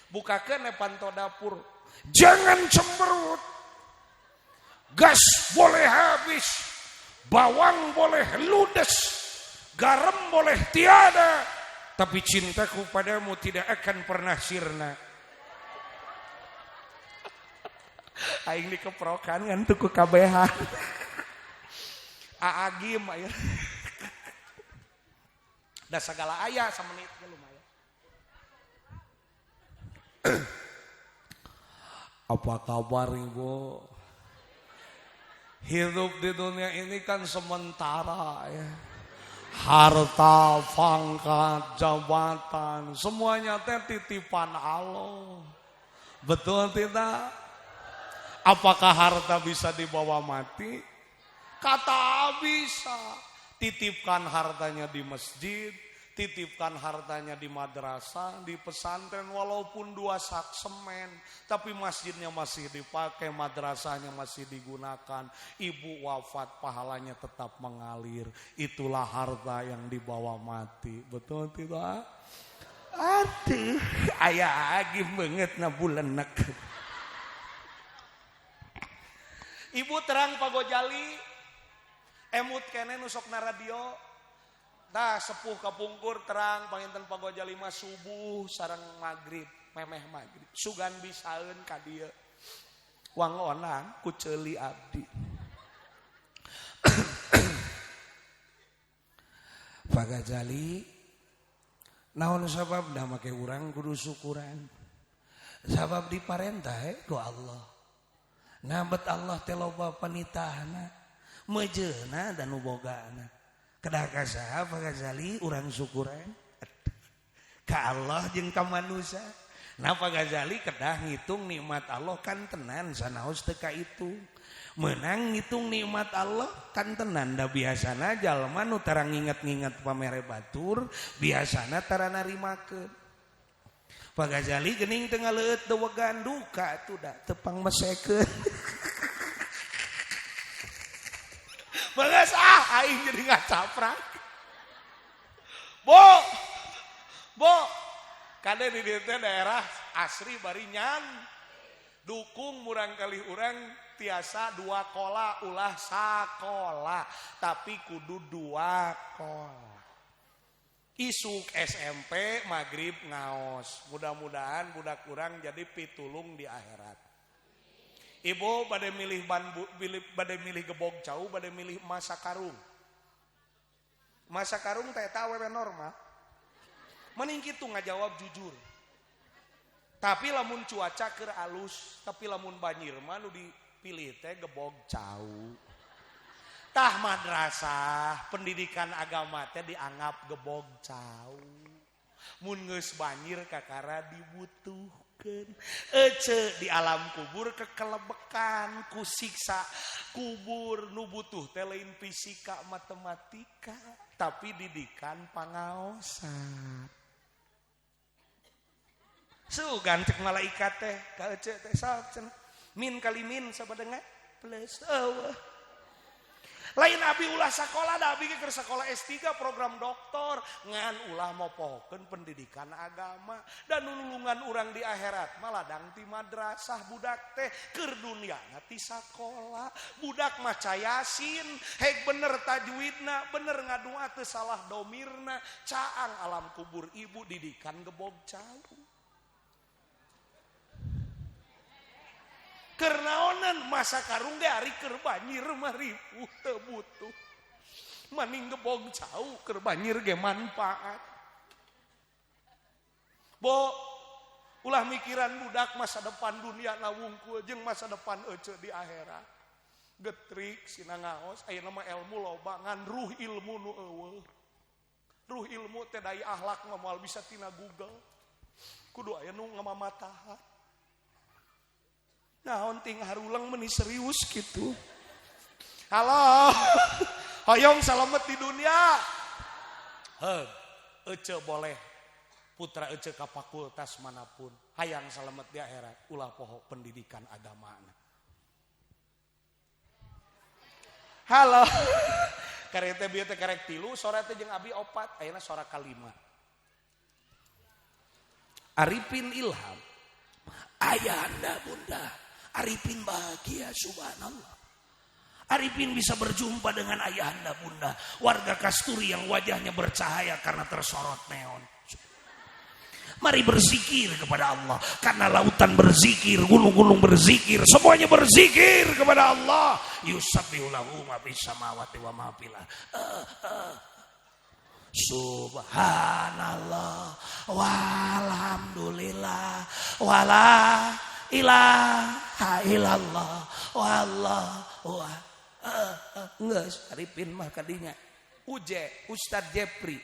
Bukakeun panto dapur. Jangan cemberut. Gas boleh habis. Bawang boleh ludes. Garam boleh tiada. Tapi cintaku padamu tidak akan pernah sirna. Aing dikeprokan ngan tuku kabehan. Aagim aya. Da segala aya samenit lumayan. Apa kabar Ibu? Hidup di dunia ini kan sementara ya. Harta, pangkat, jabatan, semuanya teh titipan Allah. Betul tidak? Apakah harta bisa dibawa mati? Kata bisa. Titipkan hartanya di masjid, titipkan hartanya di madrasah, di pesantren walaupun 2 sak semen, tapi masjidnya masih dipakai, madrasahnya masih digunakan. Ibu wafat pahalanya tetap mengalir. Itulah harta yang dibawa mati. Betul tidak? Aduh, aya agi banget na bulenek. Ibu terang pagojali. Emut kene nusokna radio. Tah sepuh kapungkur terang panginten pagojali mah subuh sareng magrib, memeh magrib. Sugan bisaeun ka dieu. Wangonan ku ceuli abdi. Pagajali naon sababna make urang kudu syukuran. Sabab diparentah ku Allah. Nabet Allah teh loba panitahna. Mejeuna dan ubogana. Kedah ka saha Pak Ghazali urang syukuran ka Allah jeung ka manusia. Nah Pak Ghazali kedah ngitung nikmat Allah kan tenan sanaos teu itu. Menang ngitung nikmat Allah kan tenan da biasana jalma nu tara nginget-nginget pamere batur, biasana tara narimakeun. Pak Ghazali geuning teu ngaleut dewegan duka atuh da tepang mesekeun. Beungeus aing jadi ngacaprak. Bo, kade di dieu teh daerah asri bari nyan. Dukung murang kali urang tiasa 2 kola ulah sakola, tapi kudu 2 kola. Isuk SMP magrib ngaos. Mudah-mudahan budak urang jadi pitulung di akhirat. Ibu bade milih bade milih gebog cau, bade milih masa karung. Masa karung teh eta awewe normal. Mending kitu ngajawab jujur. Tapi lamun cuaca keur alus, tapi lamun banjir mah nu dipilih teh gebog cau. Tah madrasah pendidikan agama teh dianggap gebog cau. Mun geus banjir kakara dibutuhkeun. Ece di alam kubur kekelebekan ku siksa kubur nu butuh teh lain fisika matematika, tapi didikan pangaosan. Sugan cek malaikat teh ka ece teh sok cenah. Min kali min sabadenga plus eueuh. Lain abi ulah sakola da abi keur sakola S3 program doktor ngan ulah mopokeun pendidikan agama dan nulungan urang di akhirat malah dang ti madrasah budak teh keur duniana ti sakola budak maca yasin hek bener tajwidna bener ngadua teu salah domirna caang alam kubur ibu didikan gebog cau. Kernaonan masa karung ge ari keur banjir mah ripuh teu butuh. Maning gebog cau keur banjir ge manfaat. Bo ulah mikiran budak masa depan dunia na wungkul jeung masa depan ece di akhirat. Getrik sina ngaos ayeuna mah ilmu loba ngan ruh ilmu nu eueuh. Ruh ilmu teh dai akhlak mah moal bisa tina Google. Kudu aya nu ngamamatahan. Naon ting harulang meni serius gitu. Halo. Hoyong salamet di dunia. Ece boleh putra ece ka fakultas manapun. Hayang salamet di akhirat. Ulah poho pendidikan agamana. Halo. Karek teh bieu teh karek 3, sore teh jeung abi 4, ayeuna sora ka-5. Arifin Ilham. Ayahanda bunda. Arifin bahagia subhanallah. Arifin bisa berjumpa dengan ayahanda bunda. Warga Kasturi yang wajahnya bercahaya karena tersorot neon. Mari berzikir kepada Allah. Karena lautan berzikir, gunung-gunung berzikir. Semuanya berzikir kepada Allah. Yusabbihu lahu ma fis samawati wa ma fil Subhanallah walhamdulillah wala ilaha illallah wallahu geus Arifin mah kadinya Uje Ustad Jepri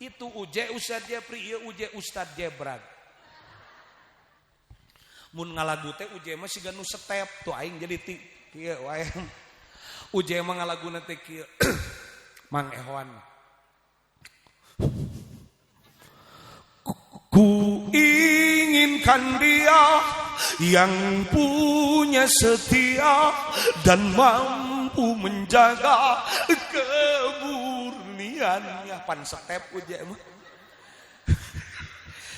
itu Uje Ustad Jepri ieu Uje Ustad Jebrag mun ngalagu teh Uje mah siga nu step tuh aing jadi kieu wae Uje mah ngalaguna teh kieu Mang Ehwan ku inginkan dia yang punya setia dan mampu menjaga kemurniannya. Pan step Uje mah.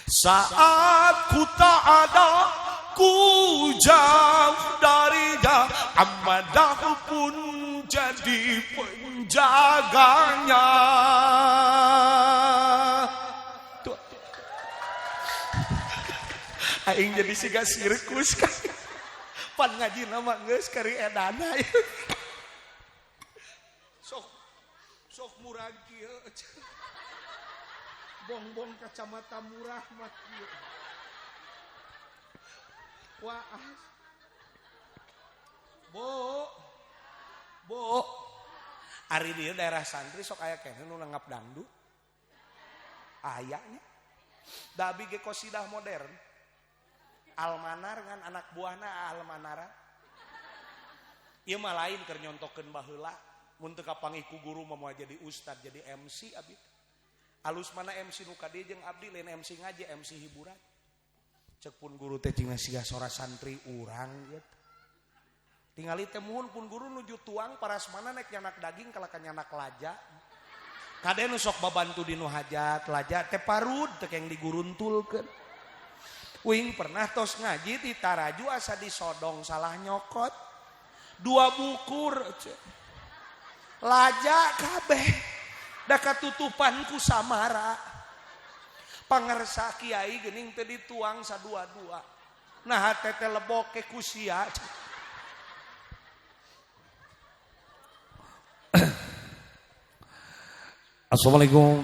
Saat ku tak ada, ku jauh darinya, amadah pun jadi penjaganya. Aing jadi siga sirkus kan. Pan ngaji nama geus kari edana. Sok murah kieu. Bong-bong kacamata murah mah kieu. Waas. Bo. Ari dieu daerah santri sok aya keneh nu nanggap dangdut. Ayanya. Da abi ge qasidah modern. Almanar ngan anak buahna Almanara. Ieu mah lain keur nyontokeun baheula. Mun teu kapanggih ku guru mah moal jadi ustad, jadi MC abi. Alus mana MC nu ka dieu jeung abdi lain MC ngaji, MC hiburan. Cek pun guru teh tinggal siga sora santri urang gitu. Tingali teh muhun pun guru nuju tuang parasmana nek nyanak daging kalakan nyanak laja. Kade nu sok babantu dinu hajat, laja teh parud teh yang diguruntulkeun. Uing pernah tos ngaji di taraju asa disodong salah nyokot. 2 bukur laja kabeh da katutupan ku samara. Pangersa kiai geuning teh dituang sadua-dua. Nah hate teh lebok ke kusia.
Assalamualaikum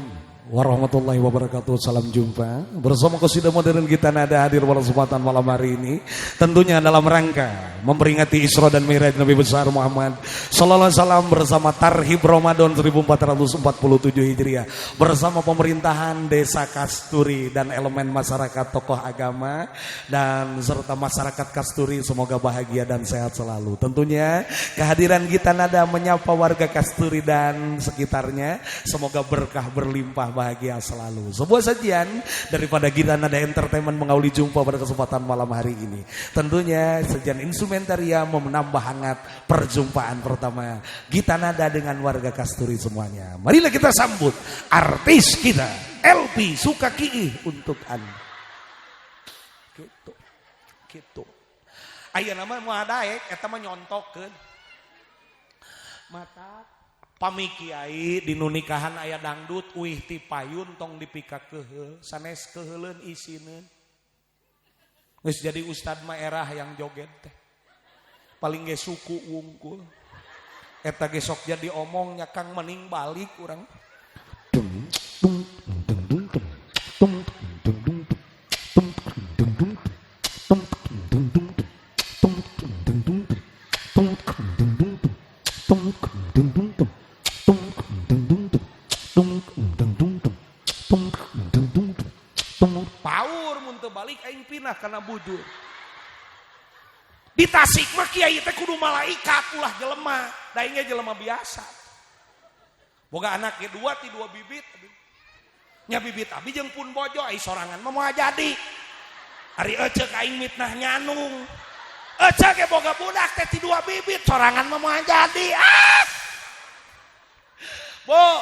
warahmatullahi wabarakatuh. Salam jumpa bersama qasidah modern kita nada hadir pada kesempatan malam hari ini. Tentunya dalam rangka memperingati Isra dan Mi'raj Nabi besar Muhammad sallallahu alaihi wasallam bersama Tarhib Ramadan 1447 Hijriah bersama pemerintahan Desa Kasturi dan elemen masyarakat, tokoh agama dan serta masyarakat Kasturi semoga bahagia dan sehat selalu. Tentunya kehadiran kita nada menyapa warga Kasturi dan sekitarnya semoga berkah berlimpah bahagia selalu. Sebuah sajian daripada Gita Nada Entertainment mengawali jumpa pada kesempatan malam hari ini. Tentunya sajian instrumentaria menambah hangat perjumpaan pertama Gita Nada dengan warga Kasturi semuanya. Marilah kita sambut artis kita LP Sukakii untuk Anda.
Gitu. Aya nama moal daek eta mah nyontokeun. Mata pami kiai dinu nikahan aya dangdut uih ti payun tong dipika keheul sanes keheuleun isineun. Geus jadi ustad mah erah yang joget teh. Paling ge suku wungkul. Eta ge sok jadi omong nyakang mending balik urang. Paur mun teu balik aing pinah kana bujur. Di Tasik mah kiai teh kudu malaikat ulah jelema, da aing ge jelema biasa. Boga anak ge 2 ti 2 bibit. Nya bibit abi jeung pun bojo ai sorangan mah moal jadi. Ari eceuk aing mitnah nyanung. Eceuk ge boga budak teh ti 2 bibit sorangan mah moal jadi. Bo,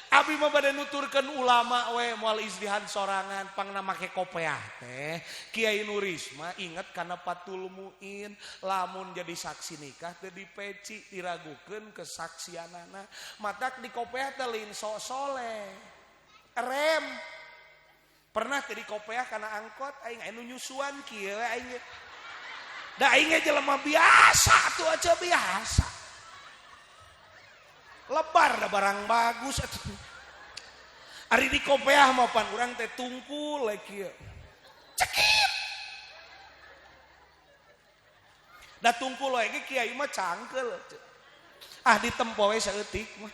abi mah bade nuturkeun ulama we moal izdihan sorangan pangna make kopiah teh Kiai Nurisma inget kana Patul Muin lamun jadi saksi nikah teu dipeci diragukeun kesaksianana matak di kopiah teh lin sok soleh rem pernah teh di kopiah kana angkot aing anu nyusuan kieu aing da aing ge jelema biasa atuh aja biasa lebar da barang bagus ari di kopiah mah pan urang teh tungkul kieu cekit da tungkul we ge kiai mah cangkeul ditempo we saeutik mah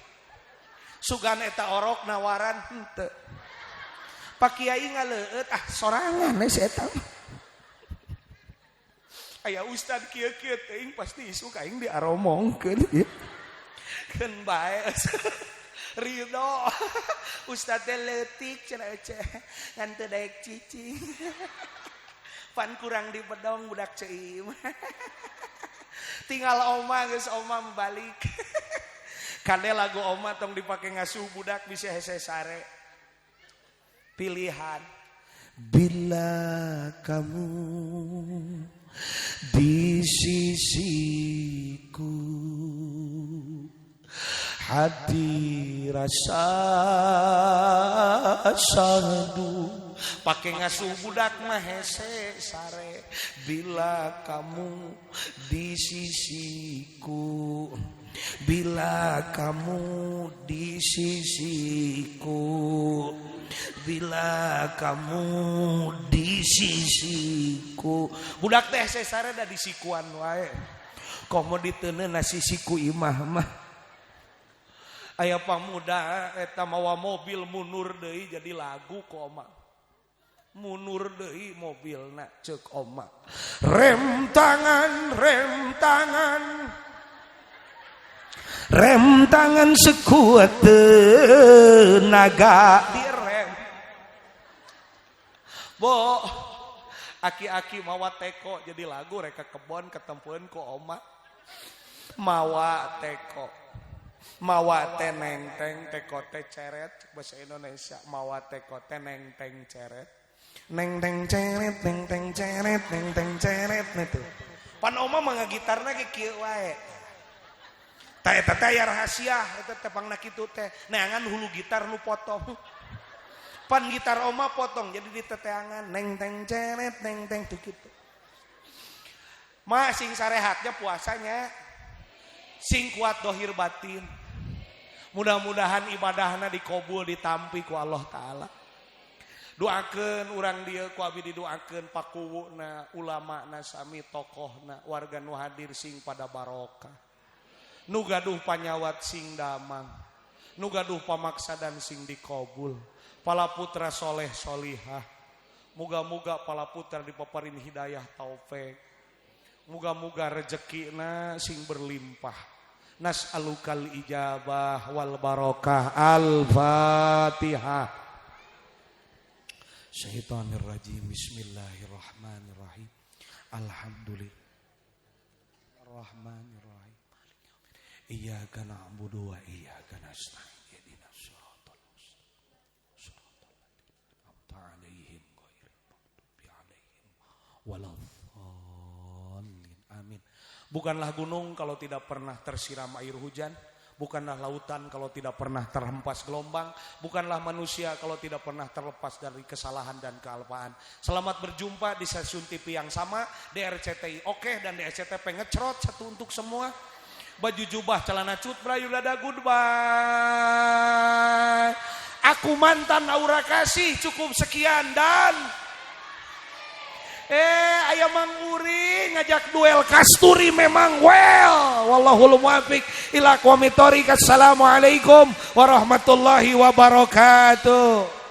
sugan eta orok nawaran henteu pak kiai ngaleueut sorangan we eta aya ustad kieu-kieu teuing pasti isuk aing diaromongkeun ieu keun bae Ridho ustad teh leutik cenah ece ngan teu daek cicing pan kurang di bedong budak ceuim tinggal oma geus oma balik kade lagu oma tong dipake ngasuh budak bisa hese sare pilihan bila kamu di sisiku hati rasa sadu pakai ngasuh budak mah hese sare bila kamu di sisiku bila kamu di sisiku bila kamu di sisiku budak teh hese sare da di sikuan wae komo diteuneu na sisiku imah mah Aya pamuda eta mawa mobil mundur deui jadi lagu ku oma. Mundur deui mobilna ceuk oma. Rem tangan, rem tangan. Rem tangan sekuat tenaga direm. Bo, aki-aki mawa teko jadi lagu reka kebon ketempuan ku oma. Mawa teko. Mawa teneng teng teko te ceret bahasa Indonesia. Mawa teko teneng teng ceret. Neng teng ceret neng teng ceret neng teng ceret itu. Pan oma mangga gitarna ge kieu wae. Tah eta teh aya rahasia eta teh pangna kitu teh. Neangan hulu gitar nu potong. Pan gitar oma potong jadi diteteangan neng teng ceret neng teng tuh kitu. Ma sing sarehatnya puasanya sing kuat dohir batin. Mudah-mudahan ibadahna dikabul ditampi ku Allah Ta'ala. Doakeun urang dieu ku abdi didoakeun pakuwuna ulamana sami tokohna warga nu hadir sing pada barokah. Nu gaduh panyawat sing damang. Nu gaduh pamaksadan sing dikabul. Pala putra soleh solihah. Muga-muga pala putra dipaparin hidayah taufik. Muga-muga rezekina sing berlimpah. Nas'alukal ijabah wal barokah. Al-Fatihah. Syaitanir rajim. Bismillahirrahmanirrahim. Alhamdulillah. Ar-Rahmanirrahim. Iyyaka na'budu wa iyyaka nasta'in. Ihdinas siratal mustaqim. Siratal ladzina an'amta 'alaihim ghairil maghdubi 'alaihim waladdallin. Amin. Bukanlah gunung kalau tidak pernah tersiram air hujan. Bukanlah lautan kalau tidak pernah terhempas gelombang. Bukanlah manusia kalau tidak pernah terlepas dari kesalahan dan kealpaan. Selamat berjumpa di stasiun TV yang sama, DRCTI Oke dan DRCTP ngecrot satu untuk semua. Baju jubah, celana cut, brayu dada, goodbye. Aku mantan Aura Kasih, cukup sekian dan aya Mang Uri ngajak duel Kasturi memang well. Wallahul muwaffiq ila aqwamit thoriq. Assalamualaikum warahmatullahi wabarakatuh.